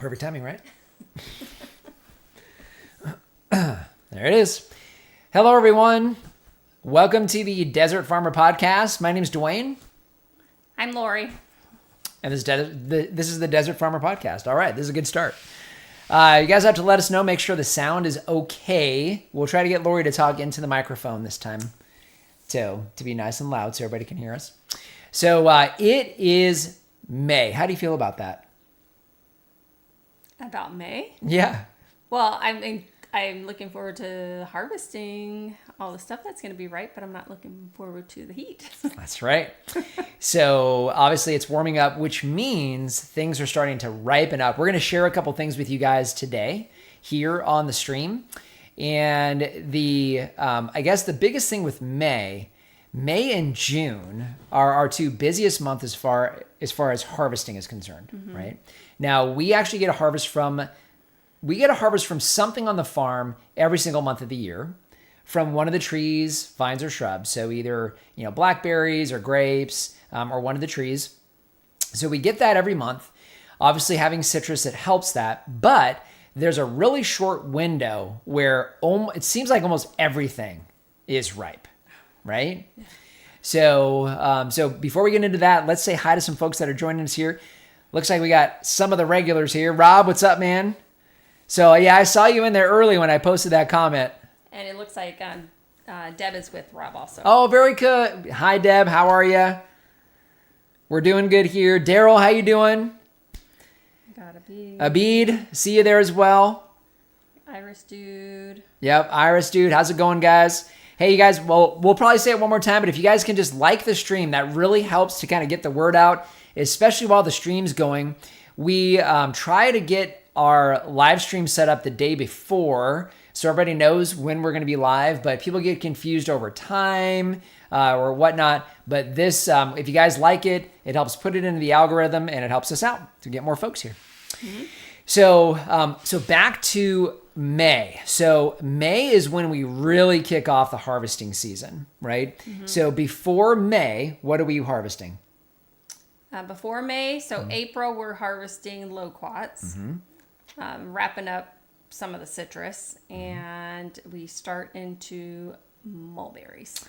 Perfect timing, right? There it is. Hello, everyone. Welcome to the Desert Farmer Podcast. My name is Dwayne. I'm Lori. And this is the Desert Farmer Podcast. All right, this is a good start. You guys have to let us know, make sure the sound is okay. We'll try to get Lori to talk into the microphone this time to be nice and loud so everybody can hear us. So it is May. How do you feel about that? About May? Yeah. Well, I'm looking forward to harvesting all the stuff that's going to be ripe, but I'm not looking forward to the heat. That's right. So obviously it's warming up, which means things are starting to ripen up. We're going to share a couple things with you guys today here on the stream. And I guess the biggest thing with May and June are our two busiest months as far as harvesting is concerned, right? Now we actually get a harvest from something on the farm every single month of the year, from one of the trees, vines or shrubs. So either, blackberries or grapes, or one of the trees. So we get that every month. Obviously having citrus, it helps that, but there's a really short window where it seems like almost everything is ripe, right? So before we get into that, let's say hi to some folks that are joining us here. Looks like we got some of the regulars here. Rob, what's up, man? So yeah, I saw you in there early when I posted that comment. And it looks like Deb is with Rob also. Oh, very good. Hi, Deb. How are you? We're doing good here. Daryl, how you doing? Got Abid. Abid, see you there as well. Iris dude. Yep, Iris dude. How's it going, guys? Hey, you guys, well, we'll probably say it one more time, but if you guys can just like the stream, that really helps to kind of get the word out, especially while the stream's going. We try to get our live stream set up the day before so everybody knows when we're going to be live, but people get confused over time or whatnot. But this, if you guys like it, it helps put it into the algorithm and it helps us out to get more folks here. Mm-hmm. So back to May. So May is when we really kick off the harvesting season, right? Mm-hmm. So before May, what are we harvesting? Before May, so April, we're harvesting loquats, wrapping up some of the citrus, and we start into mulberries.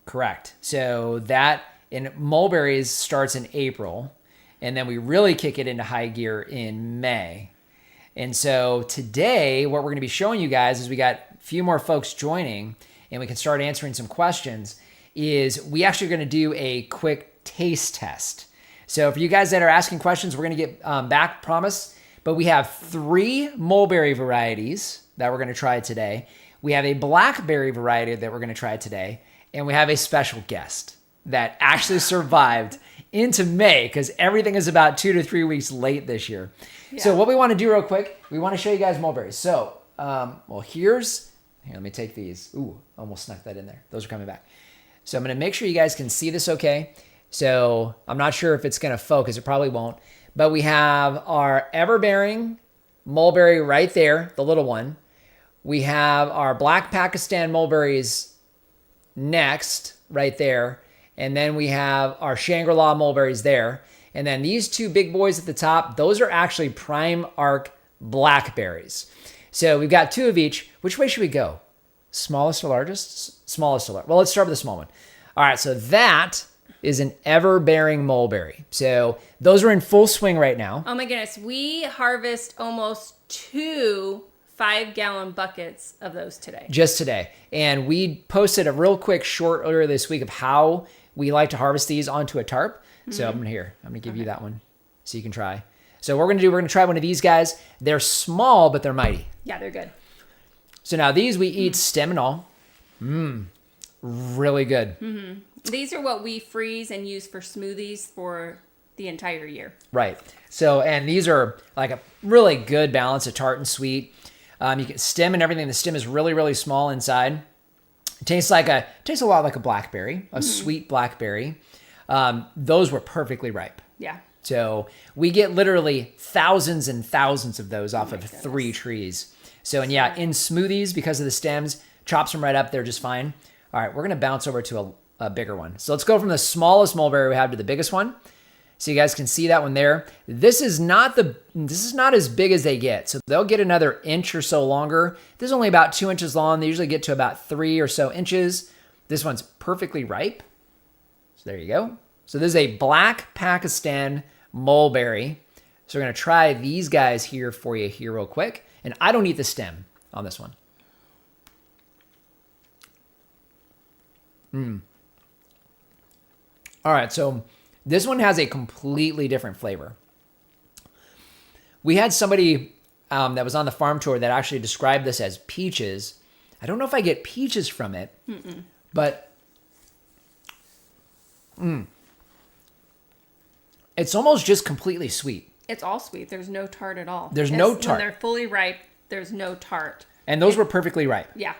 Correct. So that in mulberries starts in April, and then we really kick it into high gear in May. And so today, what we're going to be showing you guys is we got a few more folks joining, and we can start answering some questions, is we actually are going to do a quick taste test. So for you guys that are asking questions, we're going to get back, promise. But we have 3 mulberry varieties that we're going to try today. We have a blackberry variety that we're going to try today. And we have a special guest that actually survived into May because everything is about 2 to 3 weeks late this year. Yeah. So what we want to do real quick, we want to show you guys mulberries. So, here, let me take these. Ooh, almost snuck that in there. Those are coming back. So I'm going to make sure you guys can see this okay. So I'm not sure if it's going to focus. It probably won't. But we have our ever-bearing mulberry right there, the little one. We have our black Pakistan mulberries next, right there. And then we have our Shangri-La mulberries there. And then these 2 big boys at the top, those are actually prime arc blackberries. So we've got 2 of each. Which way should we go? Smallest or largest? Smallest or largest. Well, let's start with the small one. All right, so that is an ever-bearing mulberry. So those are in full swing right now. Oh my goodness. We harvest almost 2 5-gallon buckets of those today. Just today. And we posted a real quick short earlier this week of how we like to harvest these onto a tarp. So I'm going to give you that one so you can try. So we're going to try one of these guys. They're small, but they're mighty. Yeah, they're good. So now these we eat stem and all. Really good. Mm-hmm. These are what we freeze and use for smoothies for the entire year. Right. So, and these are like a really good balance of tart and sweet. You get stem and everything. The stem is really, really small inside. It tastes a lot like a blackberry, a sweet blackberry. Those were perfectly ripe. Yeah. So we get literally thousands and thousands of those off of 3 trees. So, and yeah, in smoothies, because of the stems, chops them right up. They're just fine. All right, we're going to bounce over to a bigger one. So let's go from the smallest mulberry we have to the biggest one. So you guys can see that one there. This is not as big as they get. So they'll get another inch or so longer. This is only about 2 inches long. They usually get to about 3 or so inches. This one's perfectly ripe. So there you go. So this is a black Pakistan mulberry. So we're going to try these guys here for you here real quick. And I don't eat the stem on this one. All right, so this one has a completely different flavor. We had somebody that was on the farm tour that actually described this as peaches. I don't know if I get peaches from it, but it's almost just completely sweet. It's all sweet. There's no tart at all. There's no tart. When they're fully ripe, there's no tart. And those were perfectly ripe. Yeah.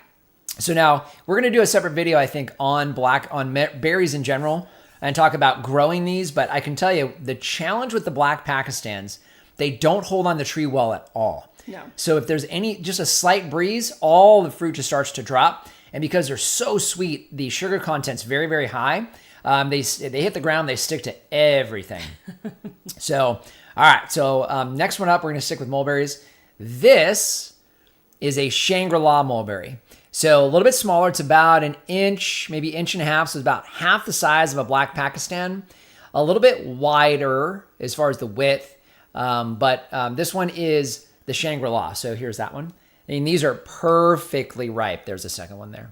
So now we're going to do a separate video, I think, on berries in general and talk about growing these. But I can tell you the challenge with the black Pakistans, they don't hold on the tree well at all. No. So if there's just a slight breeze, all the fruit just starts to drop. And because they're so sweet, the sugar content's very, very high. They hit the ground, they stick to everything. So, all right. So next one up, we're going to stick with mulberries. This is a Shangri-La mulberry. So a little bit smaller. It's about an inch, maybe inch and a half. So it's about half the size of a black Pakistan. A little bit wider as far as the width. But this one is the Shangri-La. So here's that one. And these are perfectly ripe. There's a second one there.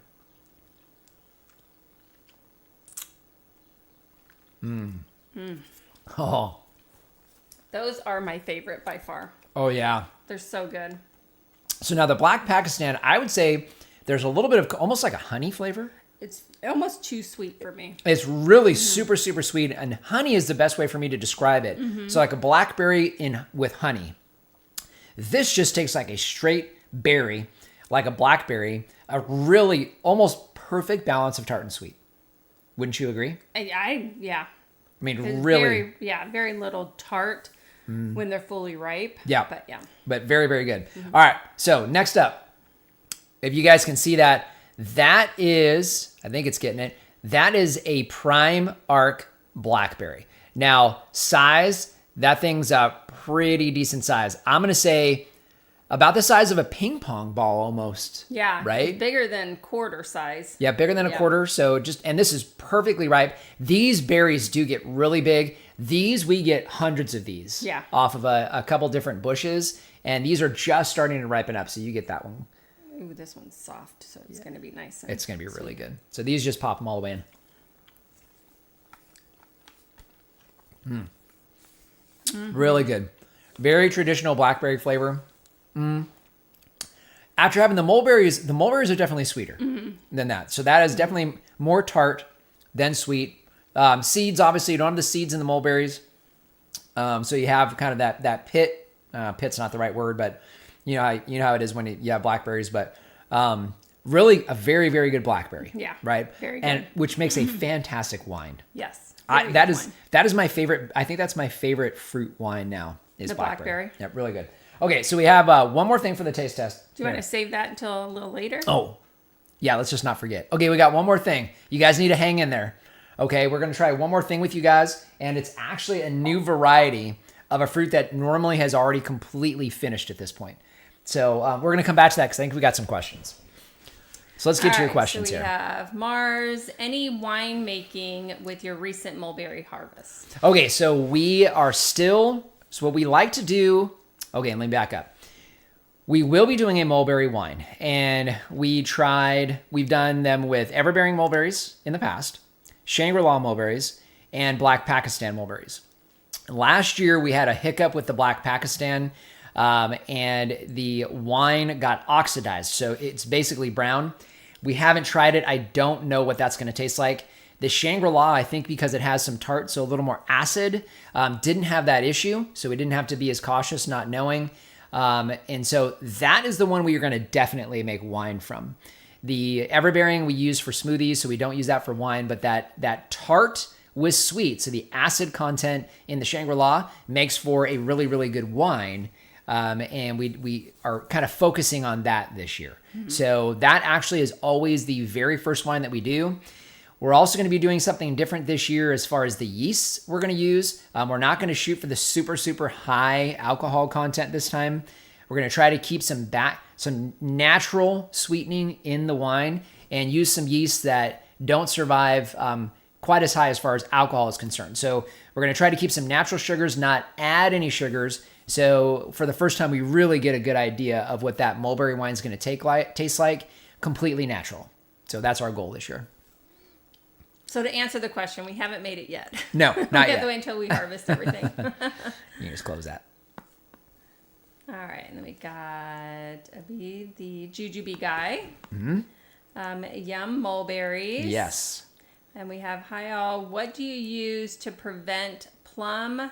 Oh. Those are my favorite by far. Oh, yeah. They're so good. So now the black Pakistan, I would say there's a little bit of almost like a honey flavor. It's almost too sweet for me. It's really super, super sweet. And honey is the best way for me to describe it. So like a blackberry with honey. This just tastes like a straight berry, like a blackberry, a really almost perfect balance of tart and sweet. Wouldn't you agree? Yeah. I mean, It's really. very little tart when they're fully ripe. Yeah. But yeah. But very, very good. All right. So next up, if you guys can see that, that is, I think it's getting it. That is a prime arc blackberry. Now, size, that thing's a pretty decent size. I'm going to say about the size of a ping pong ball almost. Yeah. Right? Bigger than quarter size. Yeah, bigger than a quarter. So and this is perfectly ripe. These berries do get really big. We get hundreds of these off of a couple different bushes. And these are just starting to ripen up. So you get that one. Ooh, this one's soft. So it's going to be nice. It's going to be really good. So these just pop them all the way in. Really good. Very traditional blackberry flavor. After having the mulberries are definitely sweeter than that. So that is definitely more tart than sweet. Seeds, obviously, you don't have the seeds in the mulberries. So you have kind of that pit. Pit's not the right word, but you know how it is when you have blackberries. But really a very, very good blackberry. Yeah. Right? Very good. And which makes a fantastic wine. Yes. That is my favorite. I think that's my favorite fruit wine now is the blackberry. Yep, really good. Okay, so we have one more thing for the taste test. Do you want to save that until a little later? Oh, yeah, let's just not forget. Okay, we got one more thing. You guys need to hang in there. Okay, we're going to try one more thing with you guys, and it's actually a new variety of a fruit that normally has already completely finished at this point. So we're going to come back to that because I think we got some questions. So let's get to your questions here. here. We have Mars. Any wine making with your recent mulberry harvest? Okay, so we are still, so what we like to do, okay, let me back up. We will be doing a mulberry wine, and we've done them with everbearing mulberries in the past, Shangri-La mulberries, and black Pakistan mulberries. Last year, we had a hiccup with the black Pakistan, and the wine got oxidized, so it's basically brown. We haven't tried it. I don't know what that's going to taste like. The Shangri-La, I think because it has some tart, so a little more acid, didn't have that issue, so we didn't have to be as cautious not knowing. And so that is the one we are going to definitely make wine from. The everbearing we use for smoothies, so we don't use that for wine, but that tart was sweet. So the acid content in the Shangri-La makes for a really, really good wine. And we are kind of focusing on that this year. So that actually is always the very first wine that we do. We're also going to be doing something different this year as far as the yeasts we're going to use. We're not going to shoot for the super, super high alcohol content this time. We're going to try to keep some natural sweetening in the wine and use some yeasts that don't survive quite as high as far as alcohol is concerned. So we're going to try to keep some natural sugars, not add any sugars. So for the first time, we really get a good idea of what that mulberry wine is going to taste like, completely natural. So that's our goal this year. So to answer the question, we haven't made it yet. No, not yet. We have to wait until we harvest everything. You can just close that. All right, and then we got Abid, the Jujube guy. Yum mulberries. Yes. And we have, hi all, what do you use to prevent plum?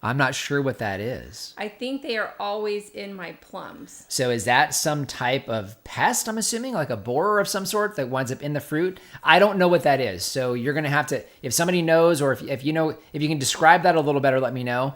I'm not sure what that is. I think they are always in my plums. So is that some type of pest, I'm assuming, like a borer of some sort that winds up in the fruit? I don't know what that is. So you're going to have to, if somebody knows, or if you know, if you can describe that a little better, let me know.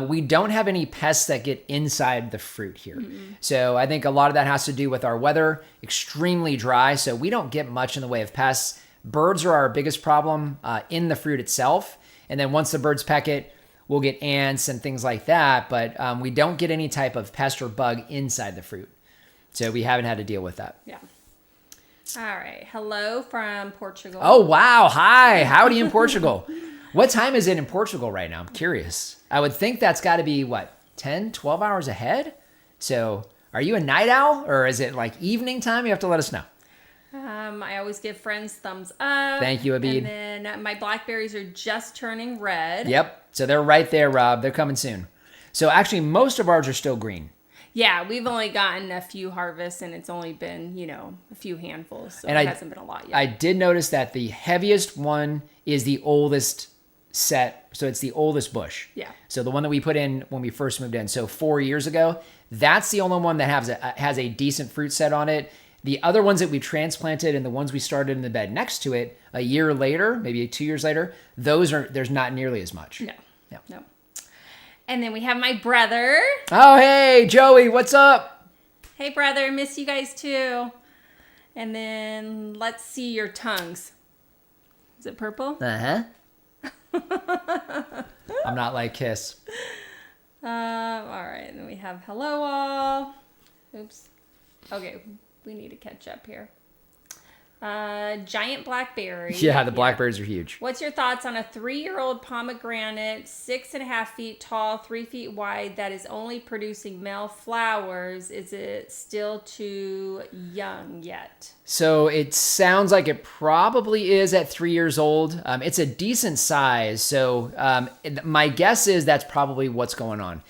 We don't have any pests that get inside the fruit here. So I think a lot of that has to do with our weather, extremely dry. So we don't get much in the way of pests. Birds are our biggest problem in the fruit itself. And then once the birds peck it, we'll get ants and things like that, but we don't get any type of pest or bug inside the fruit. So we haven't had to deal with that. Yeah. All right. Hello from Portugal. Oh, wow. Hi. Howdy in Portugal. What time is it in Portugal right now? I'm curious. I would think that's got to be, 10, 12 hours ahead? So are you a night owl, or is it like evening time? You have to let us know. I always give friends thumbs up. Thank you, Abid. And then my blackberries are just turning red. Yep. So they're right there, Rob. They're coming soon. So actually, most of ours are still green. Yeah, we've only gotten a few harvests, and it's only been, a few handfuls. So And it hasn't been a lot yet. I did notice that the heaviest one is the oldest set. So it's the oldest bush. Yeah. So the one that we put in when we first moved in. So 4 years ago, that's the only one that has a decent fruit set on it. The other ones that we transplanted and the ones we started in the bed next to it a year later, maybe 2 years later, there's not nearly as much. No. And then we have my brother. Oh, hey, Joey, what's up? Hey, brother, miss you guys too. And then let's see your tongues. Is it purple? Uh-huh. I'm not like Kiss. All right, and then we have hello all. Oops. Okay, we need to catch up here. Giant blackberry. Yeah, the blackberries are huge. What's your thoughts on a 3-year-old pomegranate, 6.5 feet tall, 3 feet wide, that is only producing male flowers? Is it still too young yet? So it sounds like it probably is at 3 years old. It's a decent size. So my guess is that's probably what's going on.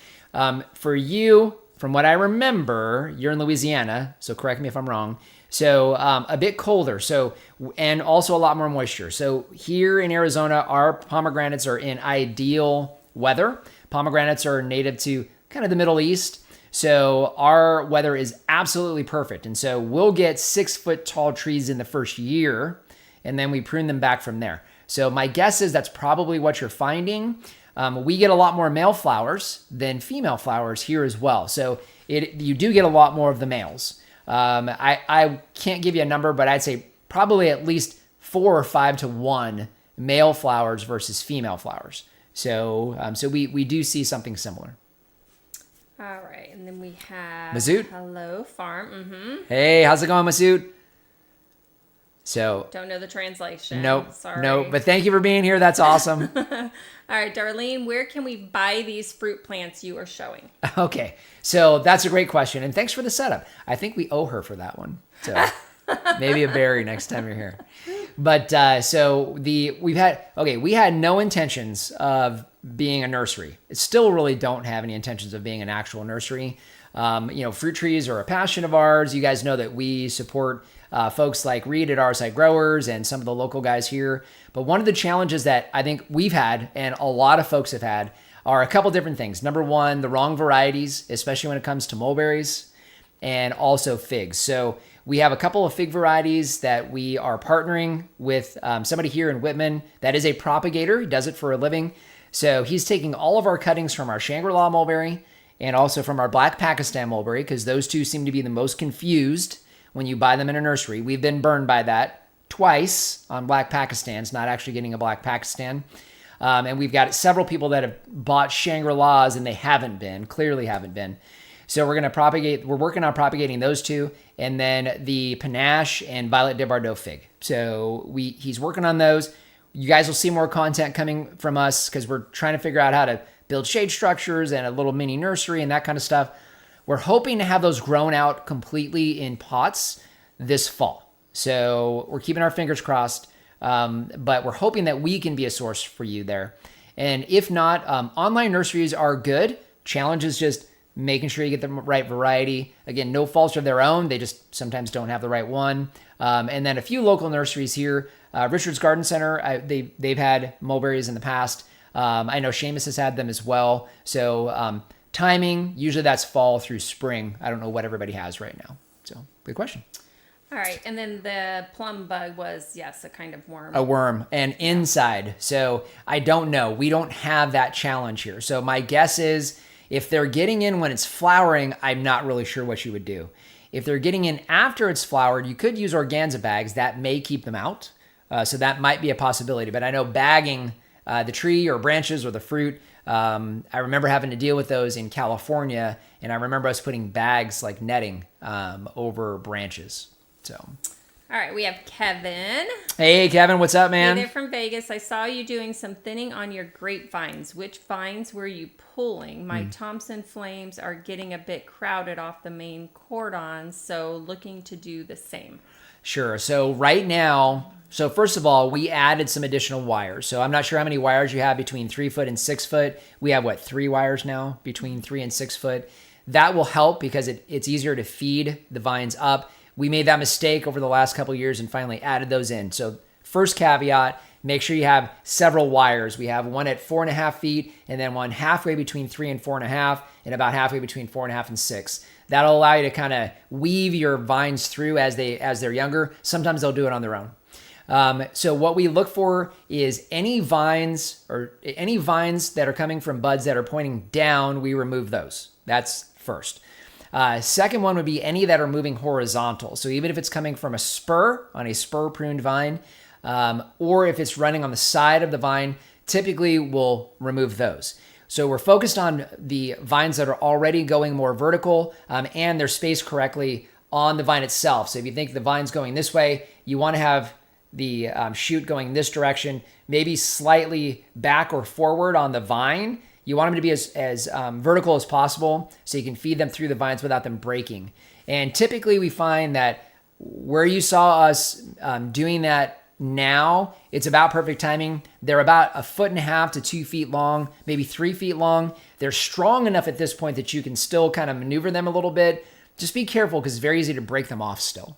For you, from what I remember, you're in Louisiana, so correct me if I'm wrong. So a bit colder, and also a lot more moisture. So here in Arizona, our pomegranates are in ideal weather. Pomegranates are native to kind of the Middle East. So our weather is absolutely perfect. And so we'll get 6-foot tall trees in the first year, and then we prune them back from there. So my guess is that's probably what you're finding. We get a lot more male flowers than female flowers here as well. So you do get a lot more of the males. I can't give you a number, but I'd say probably at least 4 or 5 to 1 male flowers versus female flowers. So we do see something similar. All right, and then we have Masood. Hello farm. Mm-hmm. Hey, how's it going, Masood? So Don't know the translation. nope, Sorry. nope. But thank you for being here. That's awesome. All right, Darlene, where can we buy these fruit plants you are showing? Okay, so that's a great question, and thanks for the setup. I think we owe her for that one. So maybe a berry next time you're here. But we had no intentions of being a nursery. Still really don't have any intentions of being an actual nursery. Fruit trees are a passion of ours. You guys know that we support folks like Reed at RSI Growers and some of the local guys here. But one of the challenges that I think we've had and a lot of folks have had are a couple different things. Number one, the wrong varieties, especially when it comes to mulberries, and also figs. So we have a couple of fig varieties that we are partnering with somebody here in Whitman that is a propagator. He does it for a living. So he's taking all of our cuttings from our Shangri-La mulberry and also from our Black Pakistan mulberry, because those two seem to be the most confused when you buy them in a nursery. We've been burned by that twice on black Pakistans, not actually getting a black Pakistan. And we've got several people that have bought Shangri-Las and they clearly haven't been. So we're working on propagating those two, and then the Panache and Violet de Bardot fig. So he's working on those. You guys will see more content coming from us because we're trying to figure out how to build shade structures and a little mini nursery and that kind of stuff. We're hoping to have those grown out completely in pots this fall. So we're keeping our fingers crossed, but we're hoping that we can be a source for you there. And if not, online nurseries are good. Challenge is just making sure you get the right variety. Again, no faults of their own. They just sometimes don't have the right one. And then a few local nurseries here. Richard's Garden Center, they've had mulberries in the past. I know Seamus has had them as well. So timing, usually that's fall through spring. I don't know what everybody has right now. So good question. All right. And then the plum bug was, yes, a kind of worm. A worm and inside. So I don't know. We don't have that challenge here. So my guess is if they're getting in when it's flowering, I'm not really sure what you would do. If they're getting in after it's flowered, you could use organza bags. That may keep them out. So that might be a possibility. But I know bagging the tree or branches or the fruit, I remember having to deal with those in California. And I remember us putting bags like netting over branches. So, all right, we have Kevin. Hey, Kevin, what's up, man? Hey, they're from Vegas. I saw you doing some thinning on your grapevines. Which vines were you pulling? My Thompson flames are getting a bit crowded off the main cordon, so looking to do the same. Sure. So right now, first of all, we added some additional wires. So I'm not sure how many wires you have between 3 foot and 6 foot. We have 3 wires now between 3 and 6 foot. That will help because it's easier to feed the vines up. We made that mistake over the last couple of years and finally added those in. So first caveat, make sure you have several wires. We have one at 4.5 feet and then one halfway between 3 and 4.5 and about halfway between 4.5 and 6. That'll allow you to kind of weave your vines through as they're younger. Sometimes they'll do it on their own. So what we look for is any vines that are coming from buds that are pointing down, we remove those. That's first. Second one would be any that are moving horizontal. So even if it's coming from a spur on a spur pruned vine, or if it's running on the side of the vine, typically we'll remove those. So we're focused on the vines that are already going more vertical and they're spaced correctly on the vine itself. So if you think the vine's going this way, you want to have the shoot going this direction, maybe slightly back or forward on the vine. You want them to be as vertical as possible so you can feed them through the vines without them breaking. And typically we find that where you saw us doing that now, it's about perfect timing. They're about 1.5 to 2 feet long, maybe 3 feet long. They're strong enough at this point that you can still kind of maneuver them a little bit. Just be careful because it's very easy to break them off still.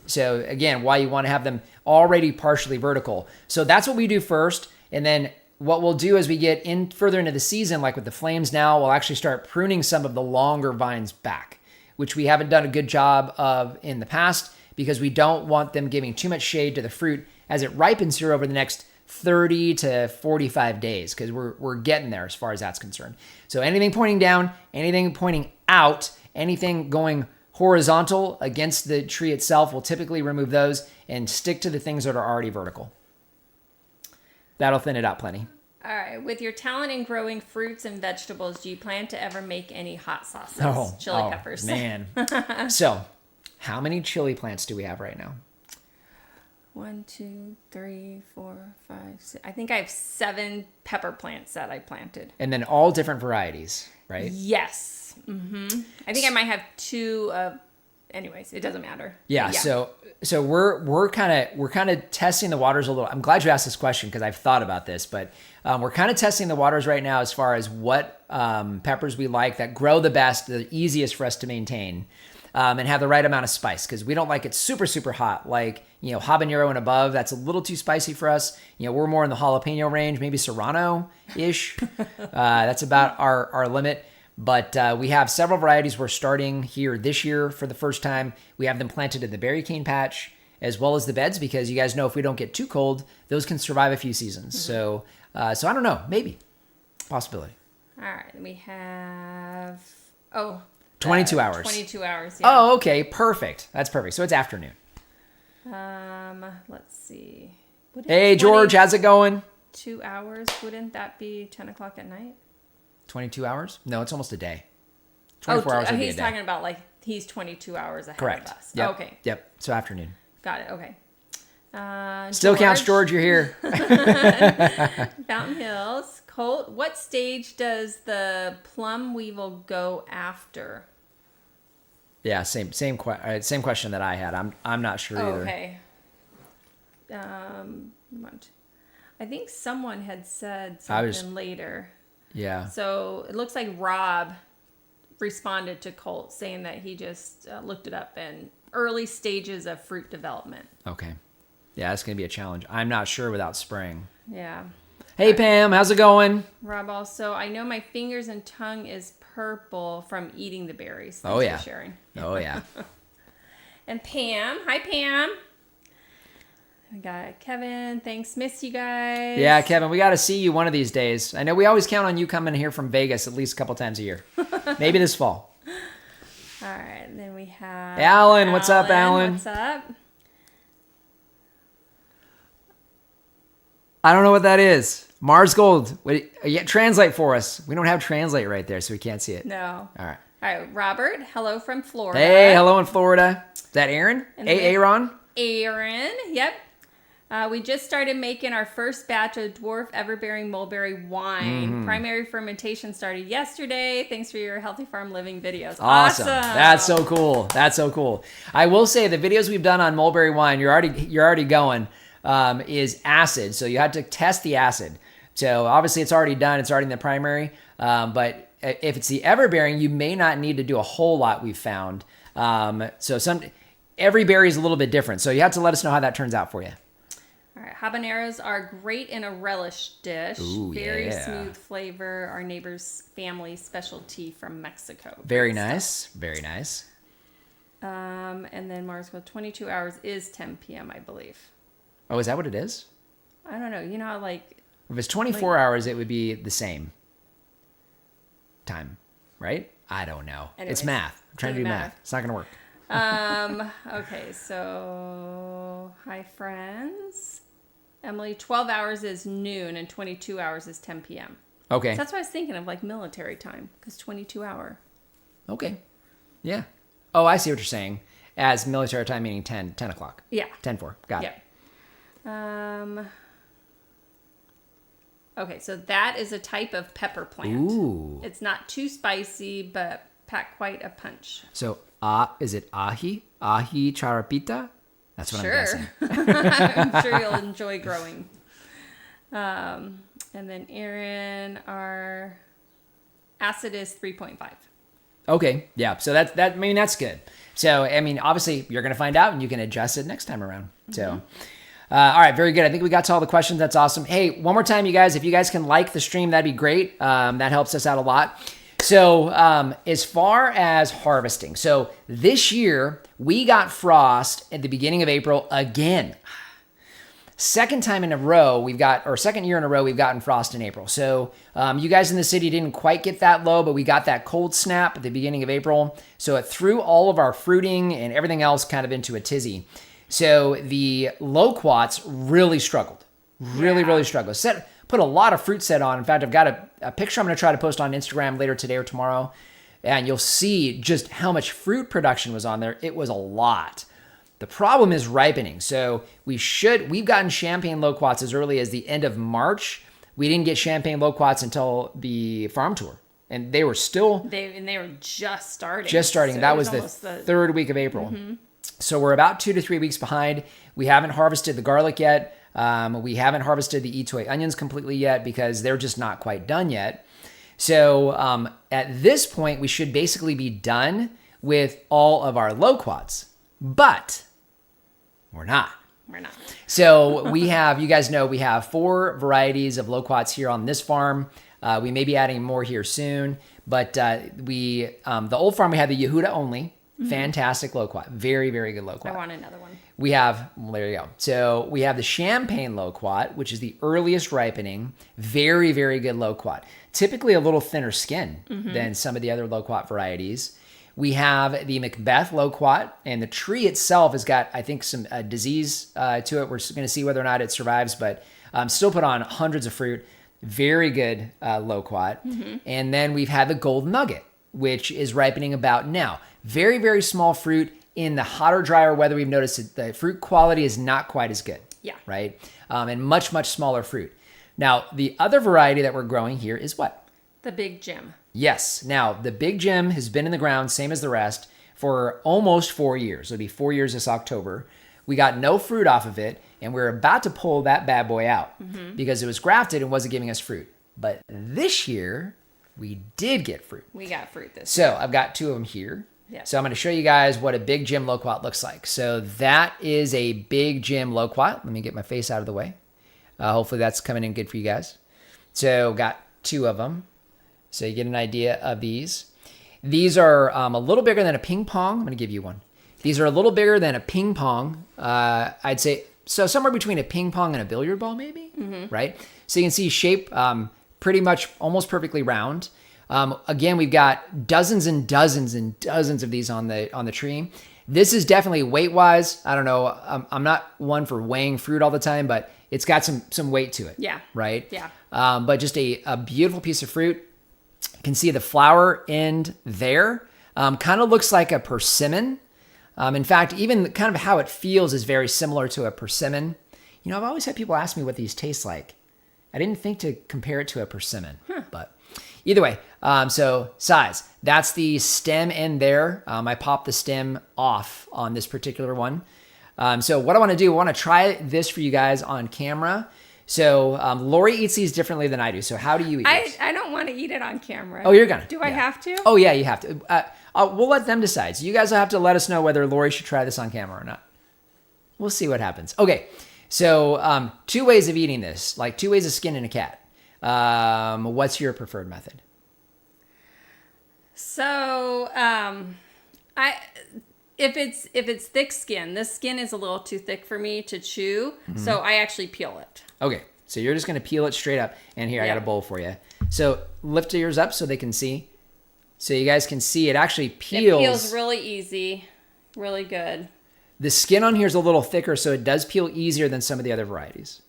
So again, why you want to have them already partially vertical. So that's what we do first. And then what we'll do as we get in further into the season, like with the flames now, we'll actually start pruning some of the longer vines back, which we haven't done a good job of in the past because we don't want them giving too much shade to the fruit as it ripens here over the next 30 to 45 days because we're getting there as far as that's concerned. So anything pointing down, anything pointing out, anything going horizontal against the tree itself, we'll typically remove those and stick to the things that are already vertical. That'll thin it out plenty. All right. With your talent in growing fruits and vegetables, do you plan to ever make any hot sauces? Chili peppers. Man. So, how many chili plants do we have right now? 1, 2, 3, 4, 5, 6. I think I have 7 pepper plants that I planted. And then all different varieties, right? Yes. Mm-hmm. I think I might have 2 anyways, it doesn't matter. Yeah. So we're kind of testing the waters a little. I'm glad you asked this question because I've thought about this, but we're kind of testing the waters right now as far as what peppers we like that grow the best, the easiest for us to maintain, and have the right amount of spice because we don't like it super, super hot. Like, habanero and above, that's a little too spicy for us. We're more in the jalapeno range, maybe serrano-ish. That's about our limit. But we have several varieties we're starting here this year for the first time. We have them planted in the berry cane patch as well as the beds because you guys know if we don't get too cold, those can survive a few seasons. Mm-hmm. So I don't know, maybe possibility. All right, we have 22 hours. 22 hours, yeah. Oh, okay. Perfect. That's perfect. So it's afternoon. Let's see. Hey, George, how's it going? 2 hours, wouldn't that be 10 o'clock at night? 22 hours? No, it's almost a day. 24 hours would be a he's day. talking about like he's 22 hours ahead Correct. of us. Yep. Okay. Yep. So afternoon. Got it. Okay. Still counts, George. You're here. Fountain Hills. Colt, what stage does the plum weevil go after? Yeah, same question that I had. I'm not sure either. Okay. I think someone had said something later. Yeah. So it looks like Rob responded to Colt saying that he just looked it up in early stages of fruit development. Okay. Yeah, that's going to be a challenge. I'm not sure without spraying. Yeah. Hey, Pam, how's it going? Rob also, I know my fingers and tongue is purple from eating the berries. Oh, yeah. For sharing. Oh, yeah. And Pam. Hi, Pam. We got Kevin. Thanks. Miss you guys. Yeah, Kevin, we got to see you one of these days. I know we always count on you coming here from Vegas at least a couple times a year. Maybe this fall. All right. And then we have Alan. What's up, Alan? What's up? I don't know what that is. Mars Gold. Wait, yeah, translate for us. We don't have translate right there, so we can't see it. No. All right. All right. Robert. Hello from Florida. Hey, hello in Florida. Is that Aaron? And Hey, Aaron? Aaron. Yep. We just started making our first batch of dwarf everbearing mulberry wine. Primary fermentation started yesterday. Thanks for your Healthy Farm Living videos. Awesome. That's so cool. That's so cool. I will say the videos we've done on mulberry wine, you're already going, is acid. So you had to test the acid. So obviously it's already done. It's already in the primary. But if it's the everbearing, you may not need to do a whole lot, we've found. Every berry is a little bit different. So you have to let us know how that turns out for you. All right, habaneros are great in a relish dish. Ooh, Very yeah. smooth flavor. Our neighbor's family specialty from Mexico. Very Great nice. stuff. Very nice. And then Mars Gold 22 hours is 10 p.m. I believe. Oh, is that what it is? I don't know. You know how like If it's 24 hours, it would be the same time, right? I don't know. Anyways, it's math. I'm trying to do doesn't math. matter. It's not going to work. Okay, so hi friends. Emily, 12 hours is noon and 22 hours is 10 p.m. Okay. So that's what I was thinking of, like military time, because 22 hour. Okay. Yeah. Oh, I see what you're saying. As military time meaning 10 o'clock. Yeah. 10-4. Got it. Yeah. Okay, so that is a type of pepper plant. Ooh. It's not too spicy, but pack quite a punch. So, is it ahi? Ahi charapita? That's what I'm guessing. I'm sure you'll enjoy growing. And then Aaron, our acid is 3.5. Okay. Yeah. So that's good. So, obviously you're going to find out and you can adjust it next time around. So, all right. Very good. I think we got to all the questions. That's awesome. Hey, one more time, you guys, if you guys can like the stream, that'd be great. That helps us out a lot. So, as far as harvesting, so this year we got frost at the beginning of April again. Second year in a row, we've gotten frost in April. So, you guys in the city didn't quite get that low, but we got that cold snap at the beginning of April. So it threw all of our fruiting and everything else kind of into a tizzy. So the loquats really struggled. Really struggled. Put a lot of fruit set on. In fact, I've got a picture I'm going to try to post on Instagram later today or tomorrow. And you'll see just how much fruit production was on there. It was a lot. The problem is ripening. So we've gotten champagne loquats as early as the end of March. We didn't get champagne loquats until the farm tour. And they were They were just starting. So that was the third week of April. So we're about 2 to 3 weeks behind. We haven't harvested the garlic yet. We haven't harvested the itoy onions completely yet because they're just not quite done yet. So at this point, we should basically be done with all of our loquats. But we're not. We're not. So we have 4 varieties of loquats here on this farm. We may be adding more here soon. But the old farm, we had the Yehuda only. Fantastic loquat. Very, very good loquat. I want another one. There you go. So we have the champagne loquat, which is the earliest ripening. Very, very good loquat. Typically a little thinner skin than some of the other loquat varieties. We have the Macbeth Loquat, and the tree itself has got, I think, some disease to it. We're going to see whether or not it survives, but still put on hundreds of fruit. Very good Loquat. And then we've had the Gold Nugget, which is ripening about now. Very, very small fruit. In the hotter, drier weather, we've noticed that the fruit quality is not quite as good. Yeah. Right? And much, much smaller fruit. Now, the other variety that we're growing here is what? The Big Jim. Yes. Now, the Big Jim has been in the ground, same as the rest, for almost 4 years. It'll be 4 years this October. We got no fruit off of it, and we're about to pull that bad boy out because it was grafted and wasn't giving us fruit. But this year, we did get fruit. We got fruit this So I've got 2 of them here. Yeah. So I'm going to show you guys what a Big Jim Loquat looks like. So that is a Big Jim Loquat. Let me get my face out of the way. Hopefully that's coming in good for you guys. So got 2 of them. So you get an idea of these. These are a little bigger than a ping pong. I'm going to give you one. These are a little bigger than a ping pong. I'd say, so somewhere between a ping pong and a billiard ball maybe, right? So you can see shape pretty much almost perfectly round. Again, we've got dozens and dozens and dozens of these on the tree. This is definitely weight-wise. I don't know. I'm not one for weighing fruit all the time, but it's got some weight to it. Yeah. Right? Yeah. But just a beautiful piece of fruit. You can see the flower end there. Kind of looks like a persimmon. In fact, even kind of how it feels is very similar to a persimmon. You know, I've always had people ask me what these taste like. I didn't think to compare it to a persimmon, but either way. So size, that's the stem end there. I popped the stem off on this particular one. So what I want to do, I want to try this for you guys on camera. So Lori eats these differently than I do. So how do you eat this? I don't want to eat it on camera. Oh, you're gonna. Do I have to? Oh yeah, you have to. We'll let them decide. So you guys will have to let us know whether Lori should try this on camera or not. We'll see what happens. Okay. So 2 ways of eating this, like 2 ways of skinning a cat. What's your preferred method? So if it's thick skin, this skin is a little too thick for me to chew. So I actually peel it. Okay. So you're just going to peel it straight up. And here, I got a bowl for you. So lift yours up so they can see. So you guys can see it actually peels. It peels really easy, really good. The skin on here is a little thicker, so it does peel easier than some of the other varieties.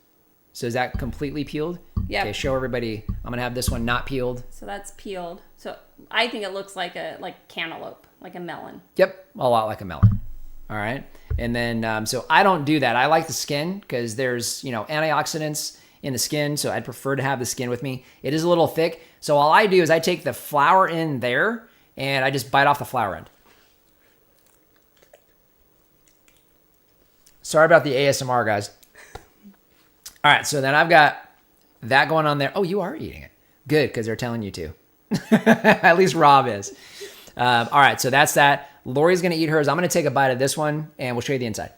So is that completely peeled? Yeah. Okay, show everybody. I'm going to have this one not peeled. So that's peeled. So I think it looks like cantaloupe, like a melon. Yep, a lot like a melon. All right. And then, so I don't do that. I like the skin because there's, antioxidants in the skin. So I'd prefer to have the skin with me. It is a little thick. So all I do is I take the flower end there and I just bite off the flower end. Sorry about the ASMR, guys. All right, so then I've got that going on there. Oh, you are eating it. Good, because they're telling you to. At least Rob is. All right, so that's that. Lori's going to eat hers. I'm going to take a bite of this one, and we'll show you the inside.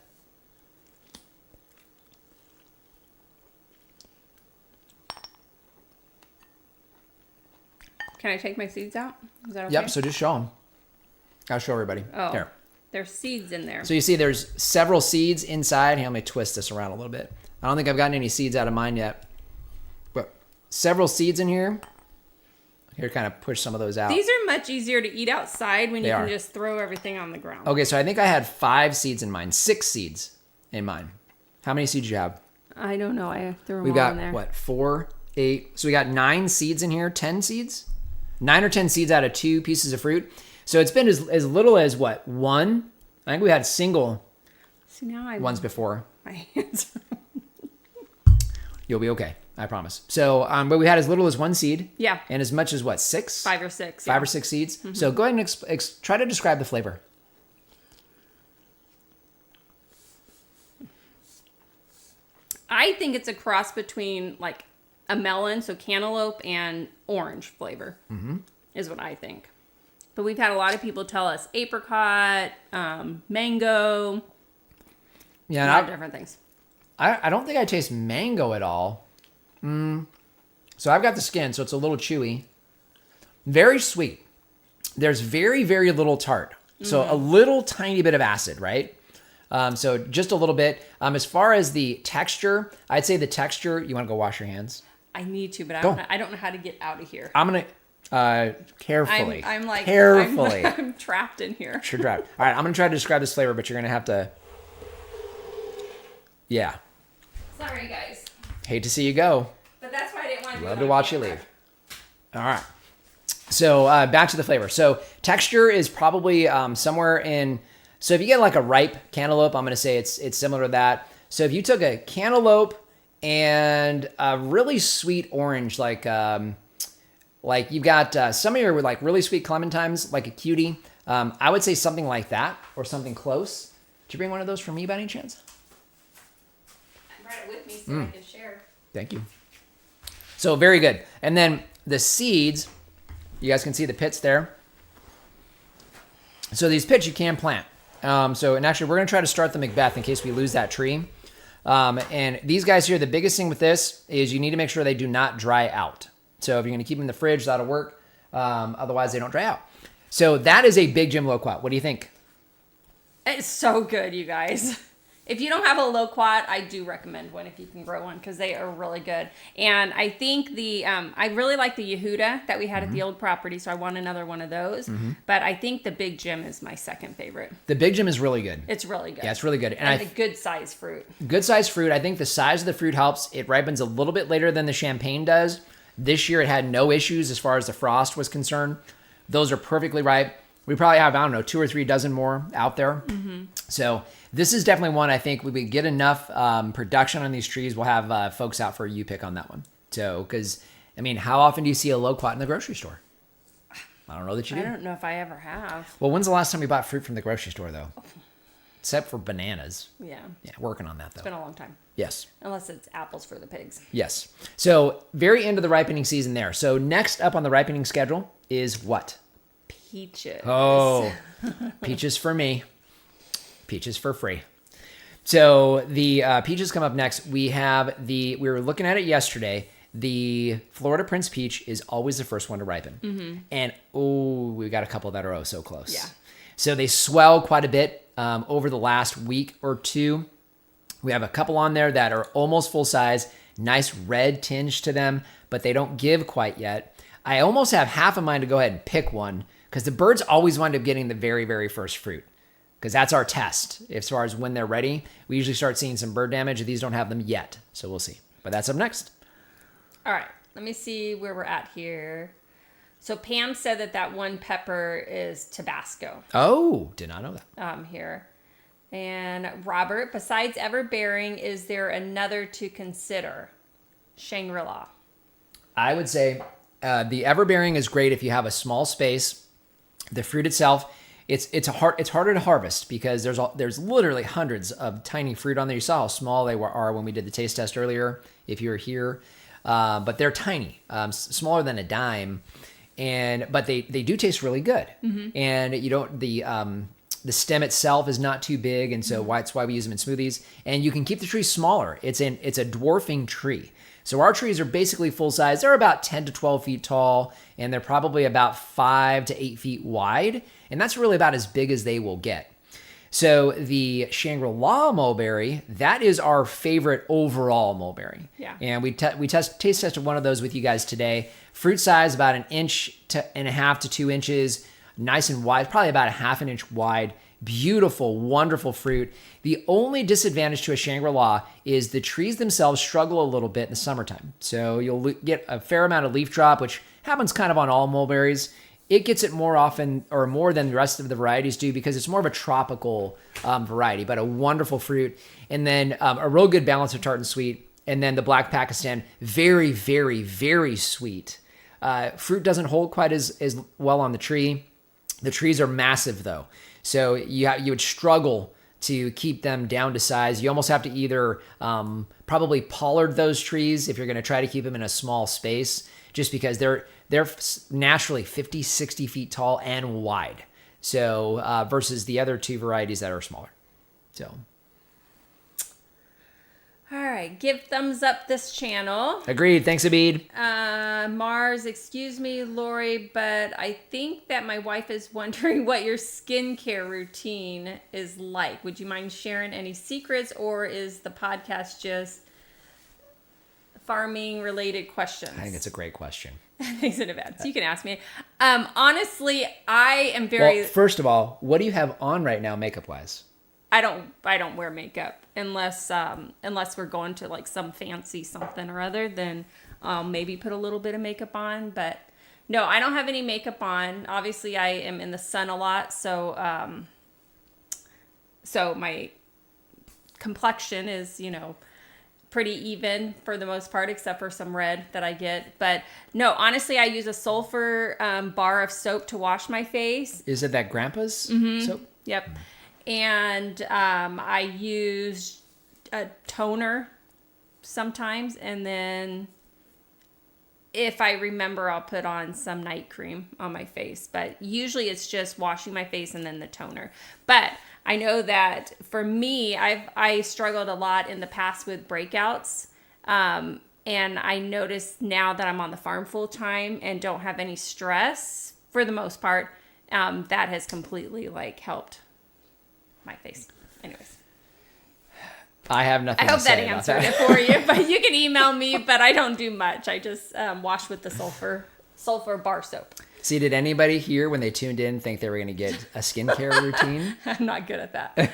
Can I take my seeds out? Is that okay? Yep, so just show them. I'll show everybody. Oh, Here. there's seeds in there. So you see there's several seeds inside. Here, let me twist this around a little bit. I don't think I've gotten any seeds out of mine yet. But several seeds in here. Here, kind of push some of those out. These are much easier to eat outside when you They can are. just throw everything on the ground. Okay, so I think I had 5 seeds in mine. 6 seeds in mine. How many seeds do you have? I don't know. I threw them We've all got, in there. what, 4, 8. So we got 9 seeds in here. 10 seeds? 9 or 10 seeds out of 2 pieces of fruit. So it's been as little as, what, 1? I think we had single See, now ones before. my hands. You'll be okay. I promise. So, but we had as little as 1 seed. Yeah. And as much as, what, 6? 5 or 6. 5 or 6 seeds. Mm-hmm. So go ahead and try to describe the flavor. I think it's a cross between like a melon, so cantaloupe, and orange flavor is what I think. But we've had a lot of people tell us apricot, mango, Yeah, a lot of and different things. I don't think I taste mango at all. So I've got the skin, so it's a little chewy. Very sweet. There's very, very little tart. So a little tiny bit of acid, right? So just a little bit. As far as the texture, I'd say the texture, you want to go wash your hands? I need to, but Go. I don't know how to get out of here. I'm going to, Carefully. I'm like carefully. I'm trapped in here. Sure, drive. All right, I'm gonna try to describe this flavor, but you're gonna have to. Yeah. Sorry, guys. Hate to see you go. But that's why I didn't want to. Love to watch you leave. All right. So back to the flavor. So texture is probably somewhere in. So if you get like a ripe cantaloupe, I'm going to say it's similar to that. So if you took a cantaloupe and a really sweet orange, like you've got some of your like really sweet clementines, like a cutie. I would say something like that or something close. Did you bring one of those for me by any chance? I brought it with me so I can share. Thank you. So very good. And then the seeds, you guys can see the pits there. So these pits you can plant. And actually we're going to try to start the Macbeth in case we lose that tree. And these guys here, the biggest thing with this is you need to make sure they do not dry out. So if you're going to keep them in the fridge, that'll work. Otherwise they don't dry out. So that is a Big Jim Loquat. What do you think? It's so good, you guys. If you don't have a Loquat, I do recommend one if you can grow one because they are really good. And I think I really like the Yehuda that we had at the old property, so I want another one of those. But I think the Big Jim is my second favorite. The Big Jim is really good. It's really good. Yeah, it's really good. And the good size fruit. Good size fruit. I think the size of the fruit helps. It ripens a little bit later than the champagne does. This year it had no issues as far as the frost was concerned. Those are perfectly ripe. We probably have, 2 or 3 dozen more out there. So this is definitely one I think we would get enough production on these trees. We'll have folks out for a U-pick on that one. So, because, how often do you see a Loquat in the grocery store? I don't know that you do. I don't know if I ever have. Well, when's the last time you bought fruit from the grocery store, though? Except for bananas. Yeah. Yeah, working on that, though. It's been a long time. Yes. Unless it's apples for the pigs. Yes. So, very end of the ripening season there. So, next up on the ripening schedule is what? Peaches. Oh, peaches for me. Peaches for free. So the peaches come up next. We were looking at it yesterday. The Florida Prince peach is always the first one to ripen. And we got a couple that are so close. Yeah. So they swell quite a bit over the last week or two. We have a couple on there that are almost full size, nice red tinge to them, but they don't give quite yet. I almost have half a mind to go ahead and pick one because the birds always wind up getting the very, very first fruit because that's our test as far as when they're ready. We usually start seeing some bird damage. These don't have them yet, so we'll see. But that's up next. All right, let me see where we're at here. So Pam said that one pepper is Tabasco. Oh, did not know that. Here. And Robert, besides Everbearing, is there another to consider? Shangri-La. I would say the Everbearing is great if you have a small space. The fruit itself, it's harder to harvest because there's literally hundreds of tiny fruit on there. You saw how small they are when we did the taste test earlier. If you were here, but they're tiny, smaller than a dime, but they do taste really good. And you don't the stem itself is not too big, and so that's why we use them in smoothies. And you can keep the tree smaller. It's a dwarfing tree. So our trees are basically full size. They're about 10 to 12 feet tall, and they're probably about 5 to 8 feet wide. And that's really about as big as they will get. So the Shangri-La mulberry, that is our favorite overall mulberry. Yeah. And we taste tested one of those with you guys today. Fruit size about 1.5 to 2 inches, nice and wide, probably about 1/2 inch wide. Beautiful, wonderful fruit. The only disadvantage to a Shangri-La is the trees themselves struggle a little bit in the summertime. So you'll get a fair amount of leaf drop, which happens kind of on all mulberries. It gets it more often or more than the rest of the varieties do because it's more of a tropical variety, but a wonderful fruit. And then a real good balance of tart and sweet. And then the Black Pakistan, very, very, very sweet. Fruit doesn't hold quite as well on the tree. The trees are massive though. So you would struggle to keep them down to size. You almost have to either probably pollard those trees if you're going to try to keep them in a small space, just because they're naturally 50, 60 feet tall and wide. So versus the other two varieties that are smaller. So. All right, give thumbs up this channel. Agreed. Thanks, Abid. Mars, excuse me, Lori, but I think that my wife is wondering what your skincare routine is like. Would you mind sharing any secrets, or is the podcast just farming related questions. I think it's a great question. Thanks in advance. You can ask me. Honestly, I am very. Well, first of all, what do you have on right now, makeup wise? I don't wear makeup unless we're going to like some fancy something or other. Then I'll maybe put a little bit of makeup on. But no, I don't have any makeup on. Obviously, I am in the sun a lot, so my complexion is, pretty even for the most part, except for some red that I get. But no, honestly, I use a sulfur bar of soap to wash my face. Is it that grandpa's soap? Yep. And I use a toner sometimes, and then if I remember, I'll put on some night cream on my face. But usually it's just washing my face and then the toner. But I know that for me, I struggled a lot in the past with breakouts. And I noticed now that I'm on the farm full time and don't have any stress for the most part, that has completely helped my face. Anyways. I have nothing I hope to say that about answered that. it for you, but you can email me, but I don't do much. I just wash with the sulfur bar soap. See, did anybody here when they tuned in think they were going to get a skincare routine? I'm not good at that.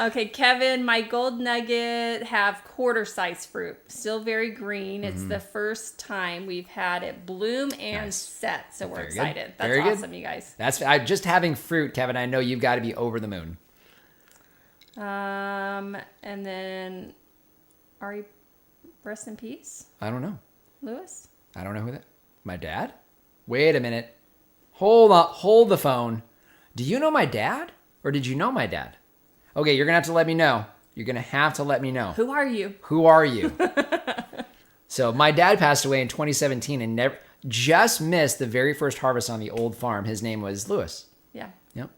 Okay, Kevin, my gold nugget have quarter size fruit. Still very green. It's the first time we've had it bloom and set, so we're Very good. excited. That's Very good. awesome, you guys. That's just having fruit, Kevin. I know you've got to be over the moon. And then, Ari, rest in peace, I don't know. Lewis. I don't know who that. My dad? Wait a minute. Hold up. Hold the phone. Do you know my dad, or did you know my dad? Okay, you're gonna have to let me know. You're gonna have to let me know. Who are you? Who are you? So my dad passed away in 2017 and just missed the very first harvest on the old farm. His name was Lewis. Yeah. Yep.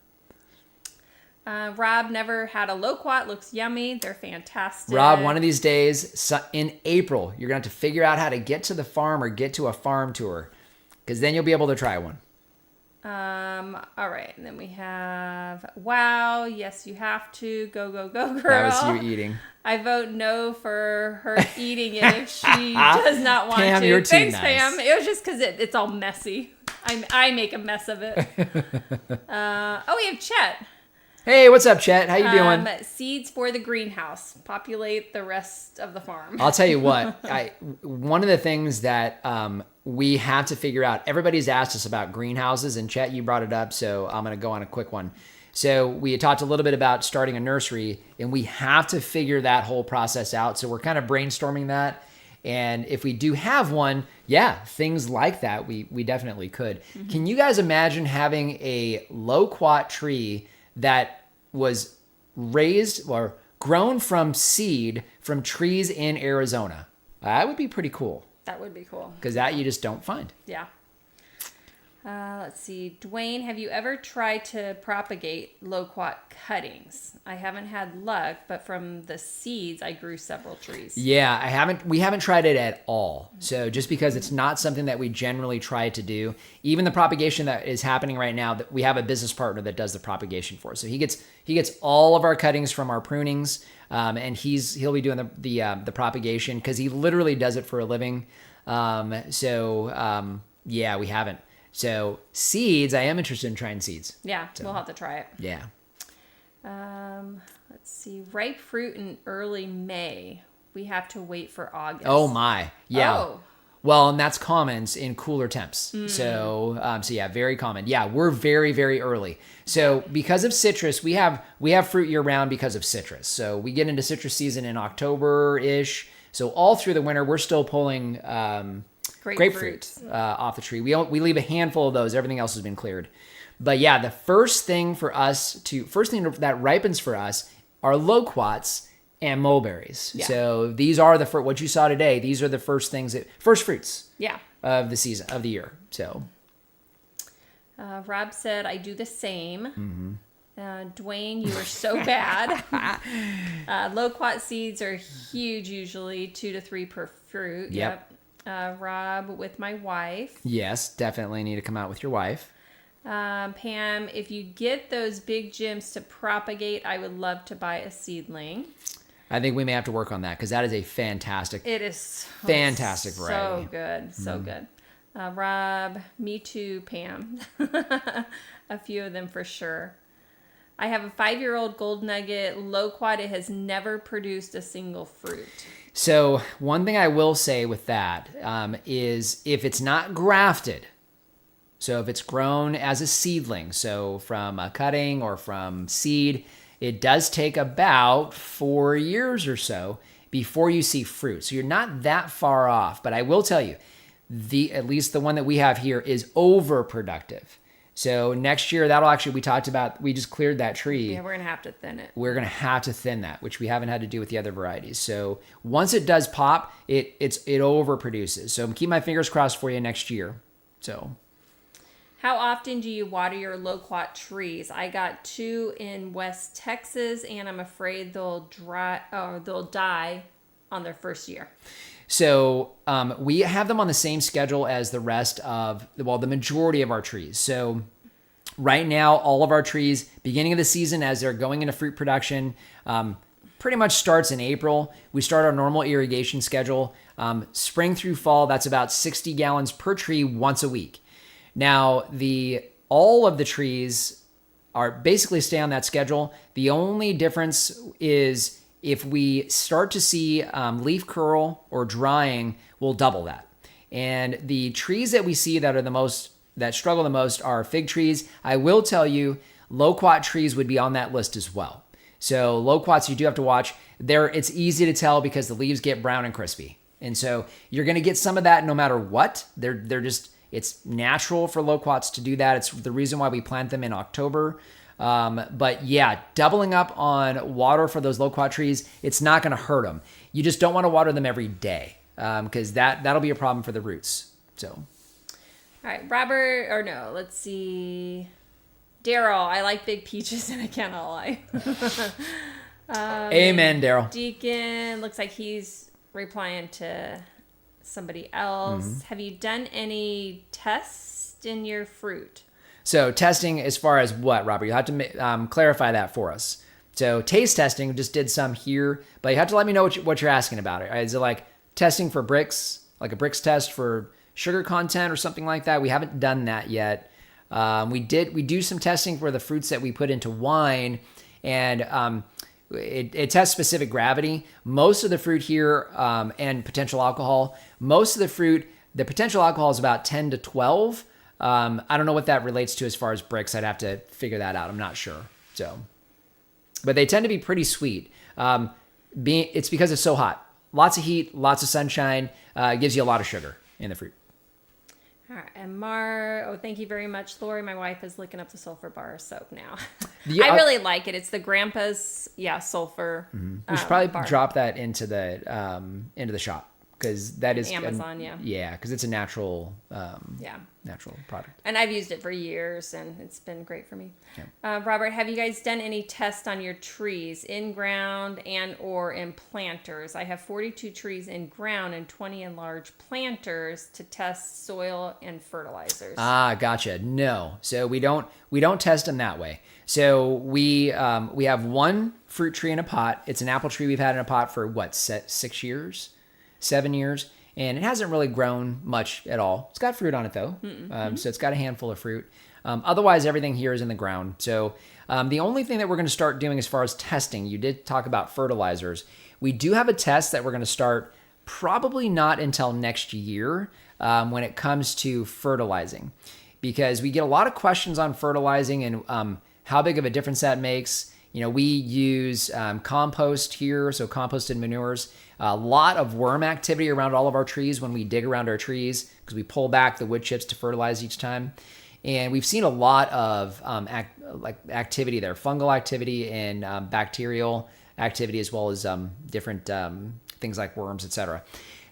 Rob never had a loquat. Looks yummy. They're fantastic. Rob, one of these days in April, you're going to have to figure out how to get to the farm or get to a farm tour, because then you'll be able to try one. All right. And then we have, wow. Yes, you have to. Go, go, go, girl. That was you eating. I vote no for her eating it if she does not want Pam, to. you're too Thanks, nice. Pam. It was just because it's all messy. I make a mess of it. We have Chet. Hey, what's up, Chet? How you doing? Seeds for the greenhouse. Populate the rest of the farm. I'll tell you what. One of the things that we have to figure out, everybody's asked us about greenhouses, and Chet, you brought it up, so I'm going to go on a quick one. So we had talked a little bit about starting a nursery, and we have to figure that whole process out. So we're kind of brainstorming that. And if we do have one, yeah, things like that, we definitely could. Mm-hmm. Can you guys imagine having a loquat tree that was raised or grown from seed from trees in Arizona? That would be pretty cool. That would be cool. Because that you just don't find. Yeah. Let's see. Dwayne, have you ever tried to propagate loquat cuttings? I haven't had luck, but from the seeds, I grew several trees. Yeah, I haven't. We haven't tried it at all. So just because it's not something that we generally try to do, even the propagation that is happening right now, that we have a business partner that does the propagation for us. So he gets all of our cuttings from our prunings, and he'll be doing the propagation because he literally does it for a living. Yeah, we haven't. So seeds, I am interested in trying seeds. Yeah, so, we'll have to try it. Yeah. Let's see. Ripe fruit in early May. We have to wait for August. Oh my. Yeah. Oh. Well, and that's common in cooler temps. So yeah, very common. Yeah, we're very, very early. So because of citrus, we have fruit year round because of citrus. So we get into citrus season in October-ish. So all through the winter, we're still pulling grapefruit off the tree. We leave a handful of those. Everything else has been cleared. But yeah, the first thing that ripens for us are loquats and mulberries. Yeah. So these are what you saw today. These are the first fruits. Yeah. Of the season of the year. So. Rob said, "I do the same." Mm-hmm. Dwayne, you are so bad. Loquat seeds are huge, usually 2 to 3 per fruit. Yep. Rob, with my wife. Yes, definitely need to come out with your wife. Pam, if you get those big gems to propagate, I would love to buy a seedling. I think we may have to work on that because that is a fantastic, It is fantastic variety. So good. So good. Rob, me too, Pam. A few of them for sure. I have a 5-year-old gold nugget Loquat. It has never produced a single fruit. So one thing I will say with that is if it's not grafted, so if it's grown as a seedling, so from a cutting or from seed, it does take about 4 years or so before you see fruit. So you're not that far off. But I will tell you, at least the one that we have here is overproductive. So next year, that'll actually, we talked about, we just cleared that tree. Yeah, we're going to have to thin it. We're going to have to thin that, which we haven't had to do with the other varieties. So once it does pop, it overproduces. So keep my fingers crossed for you next year. So how often do you water your Loquat trees? I got 2 in West Texas, and I'm afraid they'll die on their first year. So we have them on the same schedule as the rest of, the majority of our trees. So right now, all of our trees, beginning of the season as they're going into fruit production, pretty much starts in April. We start our normal irrigation schedule. Spring through fall, that's about 60 gallons per tree once a week. Now, all of the trees are basically stay on that schedule. The only difference is if we start to see leaf curl or drying, we'll double that. And the trees that we see that struggle the most are fig trees. I will tell you, Loquat trees would be on that list as well. So Loquats, you do have to watch. It's easy to tell because the leaves get brown and crispy. And so you're going to get some of that no matter what. It's natural for Loquats to do that. It's the reason why we plant them in October. But yeah, doubling up on water for those Loquat trees, it's not going to hurt them. You just don't want to water them every day because that'll be a problem for the roots. So, all right, let's see. Daryl, I like big peaches and I cannot lie. Amen, Daryl. Deacon, looks like he's replying to somebody else. Mm-hmm. Have you done any tests in your fruit? So testing as far as what, Robert? You have to clarify that for us. So taste testing, we just did some here, but you have to let me know what you're asking about it. Is it like testing for Brix, like a Brix test for sugar content or something like that? We haven't done that yet. We do some testing for the fruits that we put into wine, and it tests specific gravity. Most of the fruit here and potential alcohol. Most of the fruit, the potential alcohol is about 10 to 12. I don't know what that relates to as far as Brix. I'd have to figure that out. I'm not sure. So, but they tend to be pretty sweet. It's because it's so hot. Lots of heat, lots of sunshine. Gives you a lot of sugar in the fruit. All right, and thank you very much, Lori. My wife is looking up the sulfur bar soap now. I really like it. It's the Grandpa's, sulfur. Mm-hmm. We should probably drop that into the shop because that is Amazon. Because it's a natural product. And I've used it for years, and it's been great for me. Yeah. Robert, have you guys done any tests on your trees in ground and or in planters? I have 42 trees in ground and 20 in large planters to test soil and fertilizers. Gotcha. No, so we don't test them that way. So we have one fruit tree in a pot. It's an apple tree we've had in a pot for 6 years, 7 years. And it hasn't really grown much at all. It's got fruit on it, though. So it's got a handful of fruit. Otherwise, everything here is in the ground. So the only thing that we're going to start doing as far as testing, you did talk about fertilizers. We do have a test that we're going to start probably not until next year when it comes to fertilizing. Because we get a lot of questions on fertilizing and how big of a difference that makes. We use compost here, so composted manures. A lot of worm activity around all of our trees when we dig around our trees because we pull back the wood chips to fertilize each time. And we've seen a lot of activity there, fungal activity and bacterial activity, as well as different things like worms, etc.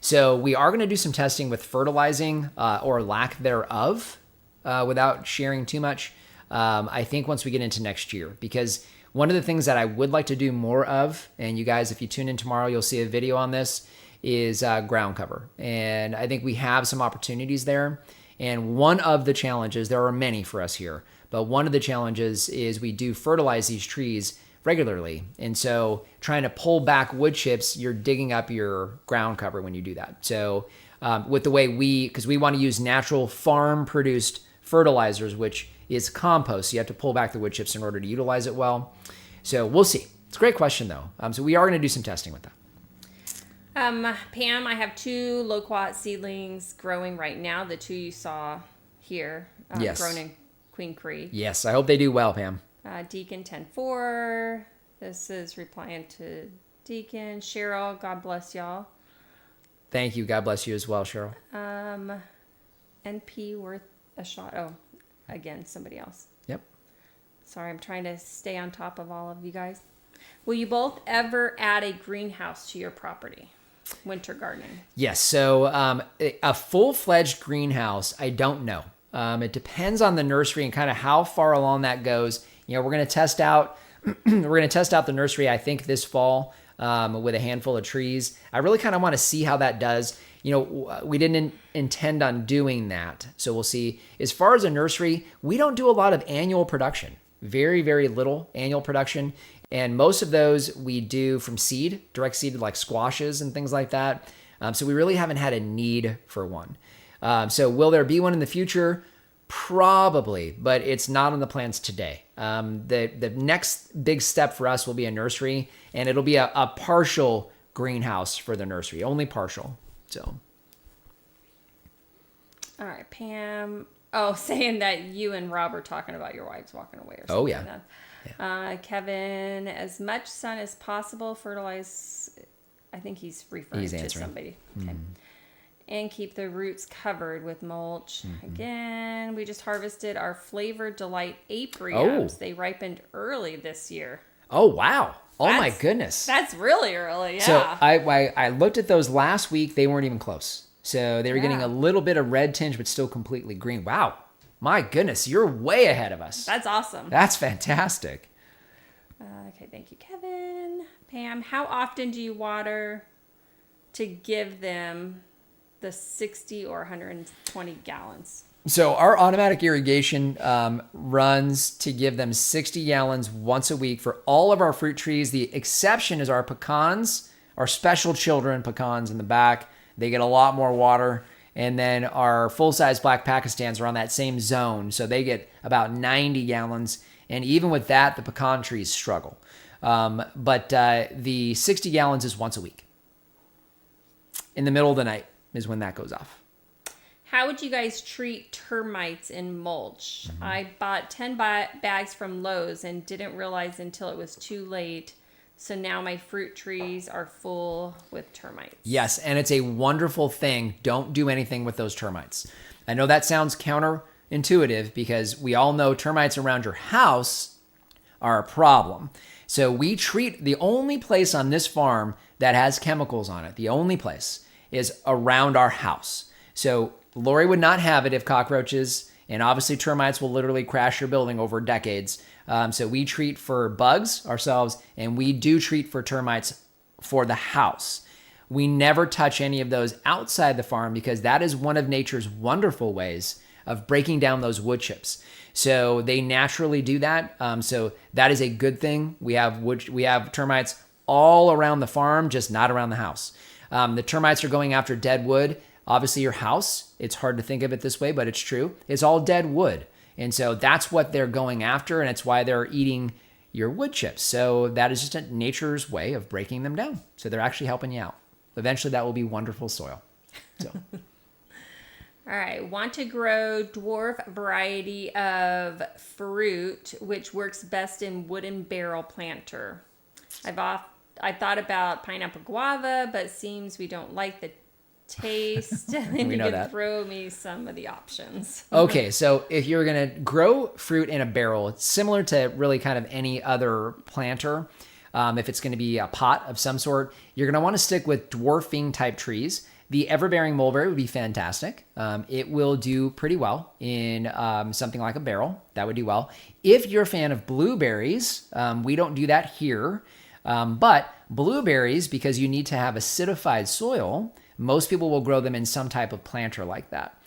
So we are going to do some testing with fertilizing or lack thereof without sharing too much, I think once we get into next year. Because one of the things that I would like to do more of, and you guys, if you tune in tomorrow, you'll see a video on this, is ground cover. And I think we have some opportunities there. And one of the challenges, there are many for us here, but one of the challenges is we do fertilize these trees regularly. And so trying to pull back wood chips, you're digging up your ground cover when you do that. So with the way because we want to use natural farm produced fertilizers, which is compost. So you have to pull back the wood chips in order to utilize it well. So we'll see. It's a great question though. So we are going to do some testing with that. Pam, I have 2 Loquat seedlings growing right now. The 2 you saw here, Yes. grown in Queen Creek. Yes, I hope they do well, Pam. Deacon 10-4. This is replying to Deacon. Cheryl, God bless y'all. Thank you. God bless you as well, Cheryl. NP worth a shot. Oh, again, somebody else. Yep. Sorry, I'm trying to stay on top of all of you guys. Will you both ever add a greenhouse to your property? Winter gardening. Yes. So a full-fledged greenhouse, I don't know. It depends on the nursery and kind of how far along that goes. We're going to test out. We're going to test out the nursery, I think, this fall with a handful of trees. I really kind of want to see how that does. We didn't intend on doing that, so we'll see. As far as a nursery, we don't do a lot of annual production. Very, very little annual production. And most of those we do from seed, direct seeded like squashes and things like that. So we really haven't had a need for one. So will there be one in the future? Probably, but it's not on the plans today. The next big step for us will be a nursery, and it'll be a partial greenhouse for the nursery, only partial. So. All right, Pam. Oh, saying that you and Rob are talking about your wives walking away or something. Oh, yeah. Like that. Kevin, as much sun as possible, fertilize. I think he's referring to somebody. Okay. Mm-hmm. And keep the roots covered with mulch. Mm-hmm. Again, we just harvested our Flavored Delight apriums. Oh. They ripened early this year. Oh, wow. Oh, my goodness. That's really early, yeah. So I looked at those last week. They weren't even close. So they were getting a little bit of red tinge, but still completely green. Wow. My goodness, you're way ahead of us. That's awesome. That's fantastic. Okay, thank you, Kevin. Pam, how often do you water to give them the 60 or 120 gallons? So our automatic irrigation runs to give them 60 gallons once a week for all of our fruit trees. The exception is our pecans, our special children pecans in the back. They get a lot more water. And then our full-size black Pakistans are on that same zone. So they get about 90 gallons. And even with that, the pecan trees struggle. But the 60 gallons is once a week. In the middle of the night is when that goes off. How would you guys treat termites in mulch? Mm-hmm. I bought 10 bags from Lowe's and didn't realize until it was too late. So now my fruit trees are full with termites. Yes, and it's a wonderful thing. Don't do anything with those termites. I know that sounds counterintuitive because we all know termites around your house are a problem. So we treat the only place on this farm that has chemicals on it, the only place is around our house. So Lori would not have it if cockroaches and obviously termites will literally crash your building over decades. So we treat for bugs ourselves, and we do treat for termites for the house. We never touch any of those outside the farm because that is one of nature's wonderful ways of breaking down those wood chips. So they naturally do that. So that is a good thing. We have termites all around the farm, just not around the house. The termites are going after dead wood. Obviously, your house, it's hard to think of it this way, but it's true. It's all dead wood. And so that's what they're going after, and it's why they're eating your wood chips. So that is just nature's way of breaking them down. So they're actually helping you out. Eventually, that will be wonderful soil. So. All right. Want to grow dwarf variety of fruit, which works best in wooden barrel planter. I thought about pineapple guava, but seems we don't like the taste. And we you know can that. Throw me some of the options. Okay, so if you're going to grow fruit in a barrel, it's similar to really kind of any other planter. If it's going to be a pot of some sort, you're going to want to stick with dwarfing type trees. The everbearing mulberry would be fantastic. It will do pretty well in something like a barrel. That would do well. If you're a fan of blueberries, we don't do that here. But blueberries, because you need to have acidified soil, most people will grow them in some type of planter like that.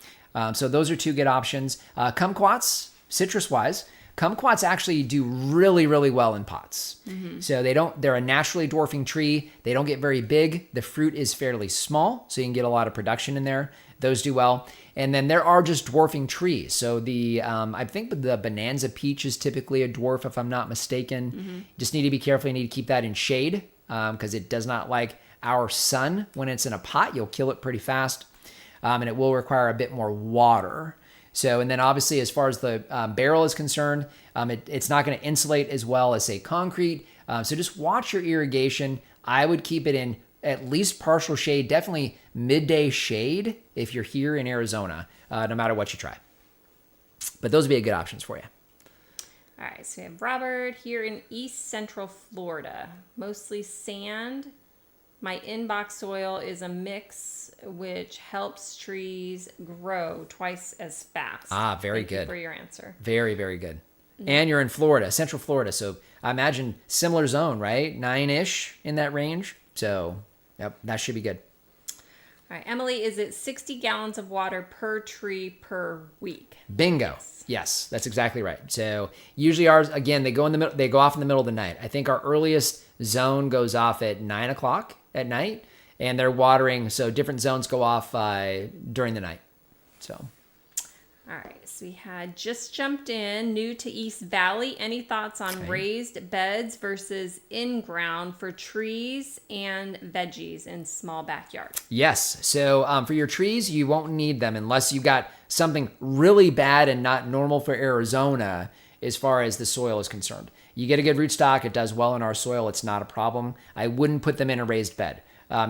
So those are two good options. Kumquats, citrus-wise, Kumquats actually do really, really well in pots. So they're a naturally dwarfing tree. They don't get very big. The fruit is fairly small, so you can get a lot of production in there. Those do well. And then there are just dwarfing trees. So I think the Bonanza peach is typically a dwarf, if I'm not mistaken. Just need to be careful. You need to keep that in shade because it does not like our sun. When it's in a pot, you'll kill it pretty fast. And it will require a bit more water. So, and then obviously as far as the barrel is concerned, it's not going to insulate as well as, say, concrete. So just watch your irrigation. I would keep it in at least partial shade, definitely midday shade if you're here in Arizona, no matter what you try. But those would be a good options for you. All right, so we have Robert here in East Central Florida, mostly sand. My inbox soil is a mix which helps trees grow twice as fast. Very Thank you good. for your answer. Very, very good. And you're in Florida, Central Florida. So I imagine similar zone, right? 9-ish in that range. So yep, that should be good. All right, Emily, is it 60 gallons of water per tree per week? Bingo. Yes, that's exactly right. So usually ours, again, they go off in the middle of the night. I think our earliest zone goes off at 9 o'clock at night, and they're watering. So different zones go off during the night. So. All right, so we had just jumped in, new to East Valley. Any thoughts on raised beds versus in-ground for trees and veggies in small backyards? Yes. So for your trees, you won't need them unless you got something really bad and not normal for Arizona as far as the soil is concerned. You get a good rootstock. It does well in our soil. It's not a problem. I wouldn't put them in a raised bed.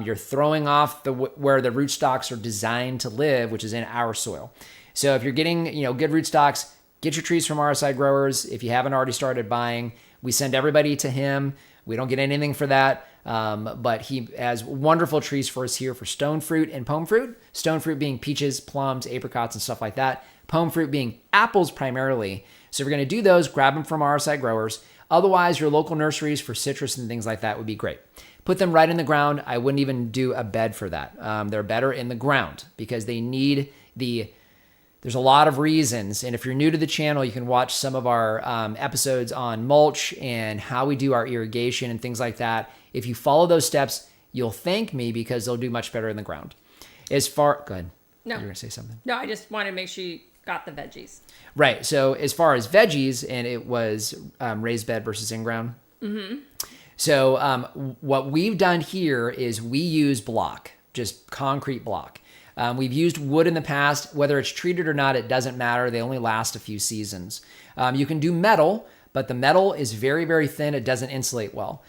You're throwing off where the rootstocks are designed to live, which is in our soil. So if you're getting, good rootstocks, get your trees from RSI Growers. If you haven't already started buying, we send everybody to him. We don't get anything for that. But he has wonderful trees for us here for stone fruit and pome fruit. Stone fruit being peaches, plums, apricots, and stuff like that. Pome fruit being apples primarily. So if you're going to do those, grab them from RSI Growers. Otherwise, your local nurseries for citrus and things like that would be great. Put them right in the ground. I wouldn't even do a bed for that. They're better in the ground because they need there's a lot of reasons. And if you're new to the channel, you can watch some of our episodes on mulch and how we do our irrigation and things like that. If you follow those steps, you'll thank me because they'll do much better in the ground. Go ahead. No. You were going to say something? No, I just wanted to make sure you got the veggies. Right. So as far as veggies, and it was raised bed versus in-ground. Mm-hmm. So what we've done here is we use block, just concrete block. We've used wood in the past. Whether it's treated or not, it doesn't matter. They only last a few seasons. You can do metal, but the metal is very, very thin. It doesn't insulate well.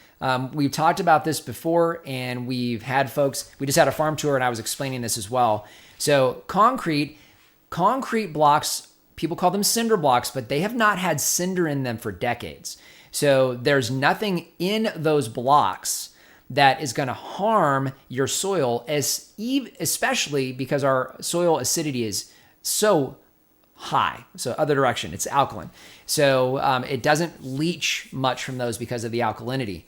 We've talked about this before, and we've had folks, we just had a farm tour, and I was explaining this as well. So concrete blocks, people call them cinder blocks, but they have not had cinder in them for decades. So there's nothing in those blocks that is going to harm your soil, especially because our soil acidity is so high. So other direction, it's alkaline. So it doesn't leach much from those because of the alkalinity.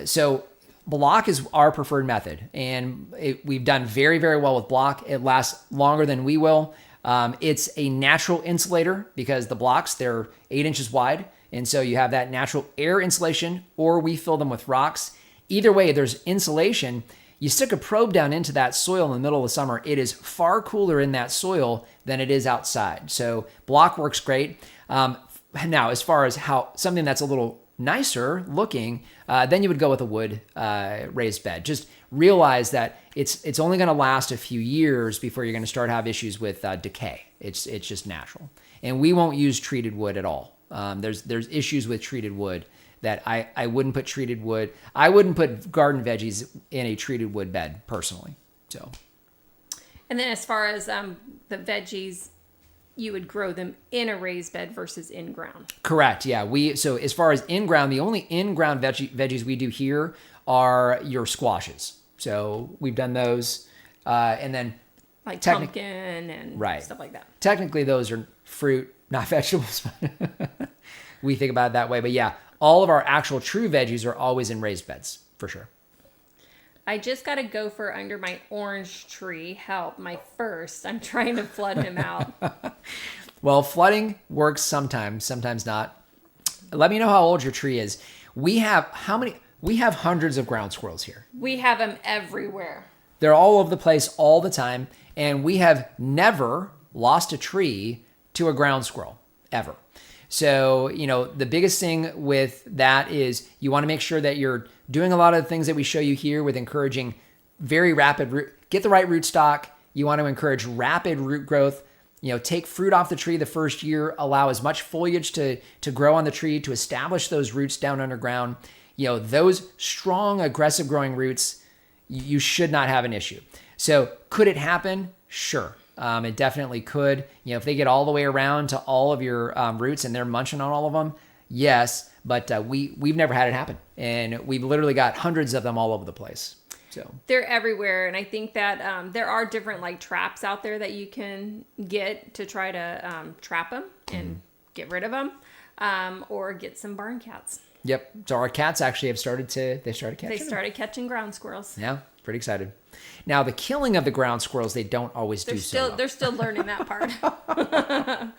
So block is our preferred method, and we've done very, very well with block. It lasts longer than we will. It's a natural insulator because the blocks, they're 8 inches wide. And so you have that natural air insulation, or we fill them with rocks. Either way, there's insulation. You stick a probe down into that soil in the middle of the summer, it is far cooler in that soil than it is outside. So block works great. Now, as far as how something that's a little nicer looking, then you would go with a wood raised bed. Just realize that it's only going to last a few years before you're going to start to have issues with decay. It's just natural. And we won't use treated wood at all. There's issues with treated wood that I wouldn't put treated wood. I wouldn't put garden veggies in a treated wood bed personally. So, and then as far as the veggies, you would grow them in a raised bed versus in ground. Correct. Yeah. So as far as in ground, the only in ground veggies we do here are your squashes. So we've done those, and then like pumpkin and stuff like that. Technically, those are fruit, not vegetables. We think about it that way. But yeah, all of our actual true veggies are always in raised beds, for sure. I just got a gopher under my orange tree. Help, my first. I'm trying to flood him out. Well, flooding works sometimes, sometimes not. Let me know how old your tree is. We have how many? We have hundreds of ground squirrels here. We have them everywhere. They're all over the place all the time, and we have never lost a tree to a ground squirrel ever. So, the biggest thing with that is you want to make sure that you're doing a lot of the things that we show you here with encouraging very rapid root, get the right root stock. You want to encourage rapid root growth. Take fruit off the tree the first year, allow as much foliage to grow on the tree to establish those roots down underground. Those strong, aggressive growing roots, you should not have an issue. So could it happen? Sure. It definitely could. If they get all the way around to all of your roots and they're munching on all of them, yes. But we've never had it happen. And we've literally got hundreds of them all over the place. So they're everywhere. And I think that there are different like traps out there that you can get to try to trap them and get rid of them, or get some barn cats. Yep. So our cats actually have started catching. They started catching ground squirrels. Yeah, pretty excited. Now the killing of the ground squirrels, they don't always do so well. They're still learning that part. All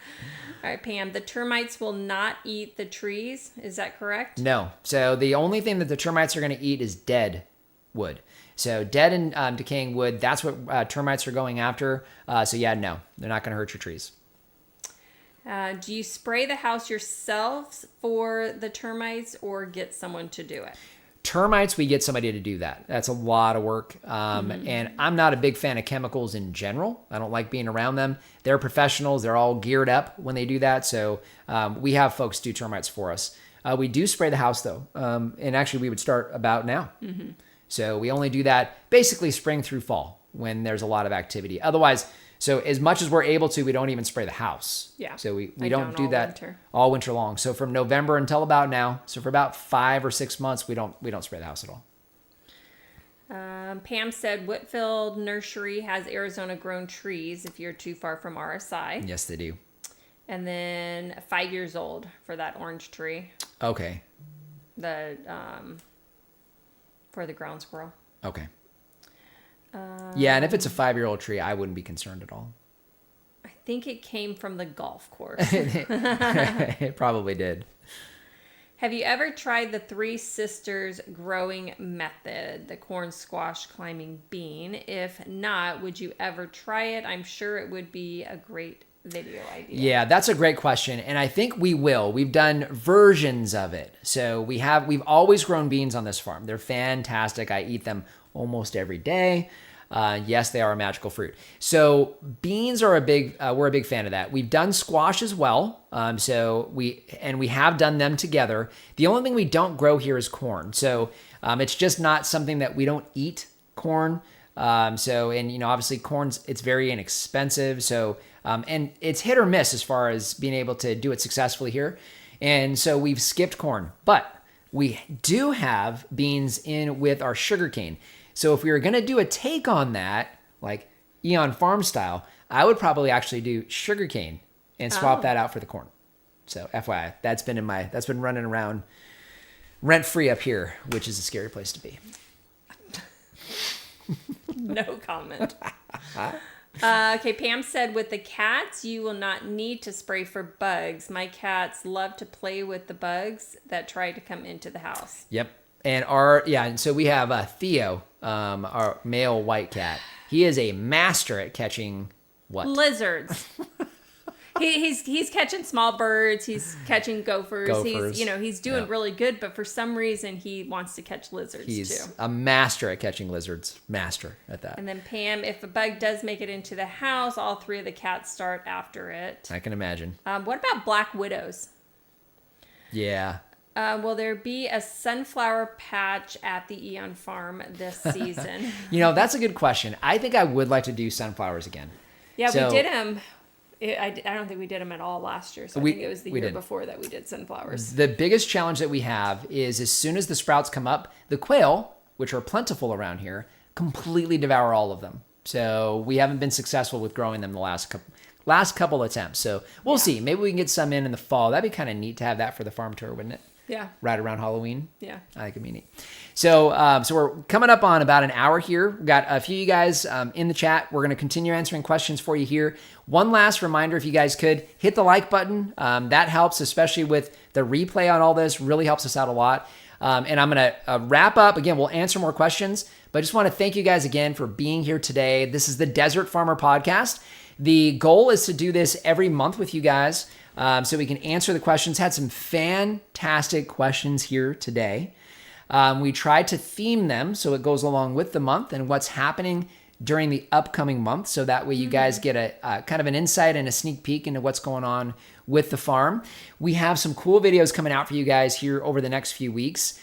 right, Pam, the termites will not eat the trees. Is that correct? No. So the only thing that the termites are going to eat is dead wood. So dead and decaying wood, that's what termites are going after. So yeah, no, they're not going to hurt your trees. Do you spray the house yourselves for the termites or get someone to do it? Termites, we get somebody to do that. That's a lot of work. And I'm not a big fan of chemicals in general. I don't like being around them. They're professionals. They're all geared up when they do that. So we have folks do termites for us. We do spray the house though. And actually we would start about now. Mm-hmm. So we only do that basically spring through fall when there's a lot of activity. Otherwise, so as much as we're able to, we don't even spray the house. Yeah. So we don't do that winter. all winter long. So from November until about now, so for about 5 or 6 months, we don't spray the house at all. Pam said Whitfield Nursery has Arizona grown trees if you're too far from RSI. Yes, they do. And then 5 years old for that orange tree. Okay. The for the ground squirrel. Okay. Yeah, and if it's a 5-year-old tree, I wouldn't be concerned at all. I think it came from the golf course. It probably did. Have you ever tried the Three Sisters growing method, the corn squash climbing bean? If not, would you ever try it? I'm sure it would be a great video idea. Yeah, that's a great question, and I think we will. We've done versions of it. So we've always grown beans on this farm. They're fantastic. I eat them almost every day. Yes, they are a magical fruit. So beans are we're a big fan of that. We've done squash as well. So we have done them together. The only thing we don't grow here is corn. So it's just not something that we don't eat corn. Obviously it's very inexpensive. So, and it's hit or miss as far as being able to do it successfully here. And so we've skipped corn, but we do have beans in with our sugarcane. So if we were going to do a take on that, like Eon Farm style, I would probably actually do sugarcane and swap that out for the corn. So FYI, that's been running around rent free up here, which is a scary place to be. No comment. Okay, Pam said with the cats, you will not need to spray for bugs. My cats love to play with the bugs that try to come into the house. Yep. And so we have Theo, our male white cat. He is a master at catching what? Lizards. He's catching small birds. He's catching gophers. He's doing really good, but for some reason he wants to catch lizards too. He's a master at catching lizards. Master at that. And then Pam, if a bug does make it into the house, all 3 of the cats start after it. I can imagine. What about black widows? Yeah. Will there be a sunflower patch at the Eon Farm this season? That's a good question. I think I would like to do sunflowers again. Yeah, we did them. I don't think we did them at all last year. So I think it was the year before that we did sunflowers. The biggest challenge that we have is as soon as the sprouts come up, the quail, which are plentiful around here, completely devour all of them. So we haven't been successful with growing them the last couple attempts. So we'll see. Maybe we can get some in the fall. That'd be kind of neat to have that for the farm tour, wouldn't it? Yeah. right around Halloween. Yeah. I think it'd be neat. So, so we're coming up on about an hour here. We've got a few of you guys in the chat. We're going to continue answering questions for you here. One last reminder, if you guys could hit the like button, that helps, especially with the replay on all this. Really helps us out a lot. And I'm going to wrap up. Again, we'll answer more questions, but I just want to thank you guys again for being here today. This is the Desert Farmer Podcast. The goal is to do this every month with you guys so we can answer the questions. Had some fantastic questions here today. We tried to theme them so it goes along with the month and what's happening during the upcoming month. So that way you guys get a kind of an insight and a sneak peek into what's going on with the farm. We have some cool videos coming out for you guys here over the next few weeks.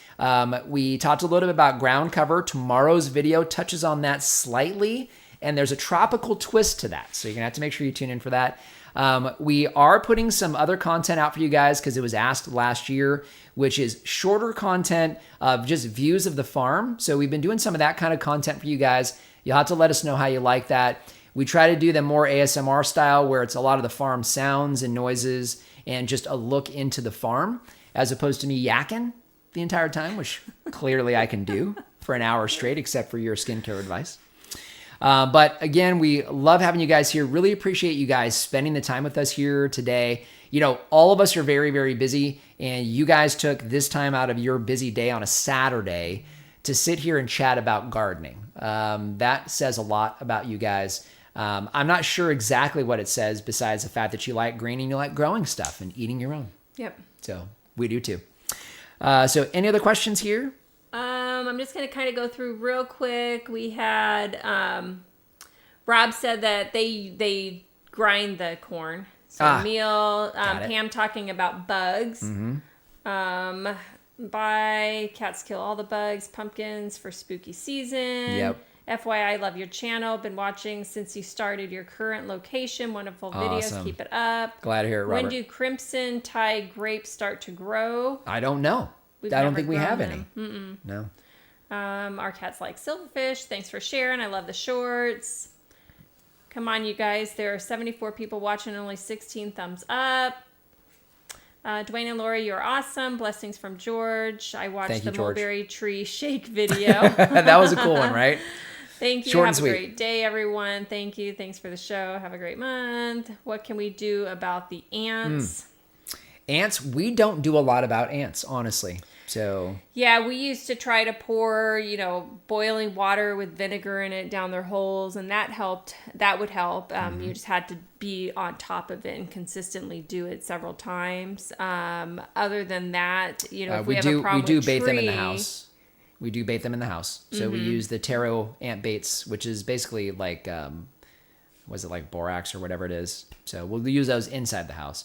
We talked a little bit about ground cover. Tomorrow's video touches on that slightly, and there's a tropical twist to that. So you're gonna have to make sure you tune in for that. We are putting some other content out for you guys because it was asked last year, which is shorter content of just views of the farm. So we've been doing some of that kind of content for you guys. You'll have to let us know how you like that. We try to do them more ASMR style where it's a lot of the farm sounds and noises and just a look into the farm as opposed to me yakking the entire time, which clearly I can do for an hour straight, except for your skincare advice. But again, we love having you guys here. Really appreciate you guys spending the time with us here today. You know, all of us are very, very busy, and you guys took this time out of your busy day on a Saturday to sit here and chat about gardening. That says a lot about you guys. I'm not sure exactly what it says besides the fact that you like green and you like growing stuff and eating your own. Yep. So we do too. So any other questions here? I'm just going to kind of go through real quick. We had Rob said that they grind the corn. So meal. Pam talking about bugs. Buy cats kill all the bugs. Pumpkins for spooky season. Yep. FYI, love your channel. Been watching since you started your current location. Wonderful videos. Awesome. Keep it up. Glad to hear it, Robert. When do crimson tide grapes start to grow? I don't know. I don't think we have any. No. Our cats like silverfish. Thanks for sharing. I love the shorts. Come on, you guys. There are 74 people watching, only 16 thumbs up. Dwayne and Lori, you're awesome. Blessings from George. I watched the George. mulberry tree shake video. That was a cool one, right? Thank you. Short Have and a sweet. great day, everyone. Thank you. Thanks for the show. Have a great month. What can we do about the ants? Ants, we don't do a lot about ants, honestly. So yeah, we used to try to pour, boiling water with vinegar in it down their holes, and that helped. That would help. You just had to be on top of it and consistently do it several times. Other than that, if we have a problem we do with bait them in the tree- house. We do bait them in the house. So we use the taro ant baits, which is basically like, was it like borax or whatever it is? So we'll use those inside the house.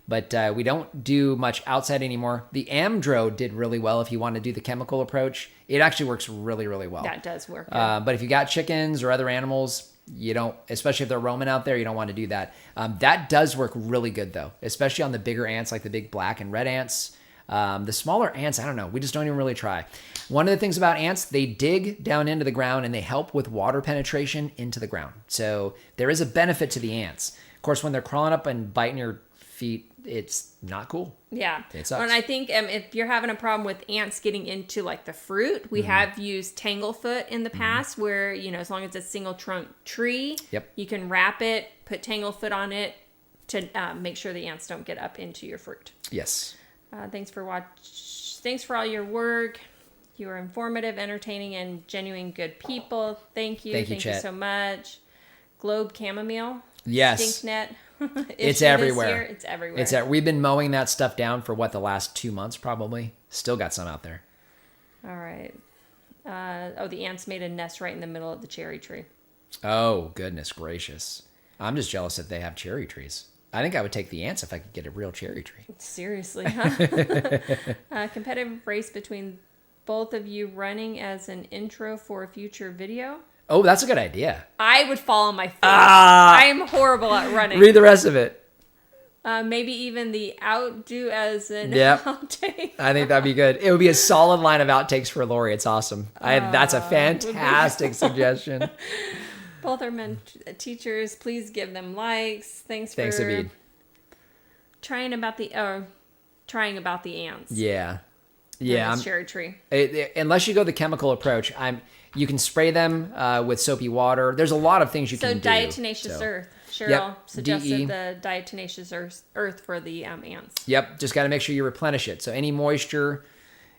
But we don't do much outside anymore. The Amdro did really well if you want to do the chemical approach. It actually works really, really well. That does work. But if you got chickens or other animals, you don't, especially if they're roaming out there, you don't want to do that. That does work really good though, especially on the bigger ants like the big black and red ants. The smaller ants, I don't know. We just don't even really try. One of the things about ants, they dig down into the ground and they help with water penetration into the ground. So there is a benefit to the ants. Of course, when they're crawling up and biting your feet, it's not cool. Yeah. It sucks. And I think if you're having a problem with ants getting into like the fruit, we have used tanglefoot in the past where, as long as it's a single trunk tree, you can wrap it, put tanglefoot on it to make sure the ants don't get up into your fruit. Yes. Thanks for all your work. You are informative, entertaining, and genuine good people. Thank you. Thank you so much. Globe chamomile. Yes. Stink net. It's everywhere. It's everywhere. We've been mowing that stuff down for the last 2 months probably. Still got some out there. All right. The ants made a nest right in the middle of the cherry tree. Oh, goodness gracious. I'm just jealous that they have cherry trees. I think I would take the ants if I could get a real cherry tree. Seriously, huh? Competitive race between both of you running as an intro for a future video. Oh, that's a good idea. I would fall on my face. I am horrible at running. Read the rest of it. Maybe even the outdo as an Yep. outtake. I think that'd be good. It would be a solid line of outtakes for Lori. It's awesome. That's a fantastic suggestion. Both are teachers. Please give them likes. Thanks, Abid. trying about the ants. Yeah. Yeah, than this cherry tree. Unless you go the chemical approach, you can spray them with soapy water. There's a lot of things you So can do. diatomaceous earth. Cheryl Yep, suggested DE. the diatomaceous earth for the ants. Yep, just got to make sure you replenish it. So any moisture,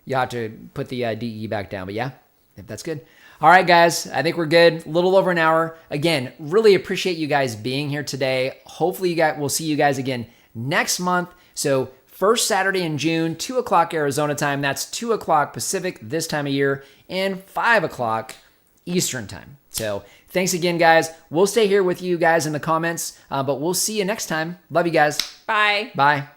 you have to put the DE back down. But yeah, if that's good. All right, guys, I think we're good. A little over an hour. Again, really appreciate you guys being here today. Hopefully, we'll see you guys again next month. So first Saturday in June, 2 o'clock Arizona time. That's 2 o'clock Pacific this time of year, and 5 o'clock Eastern time. So thanks again, guys. We'll stay here with you guys in the comments, but we'll see you next time. Love you guys. Bye. Bye.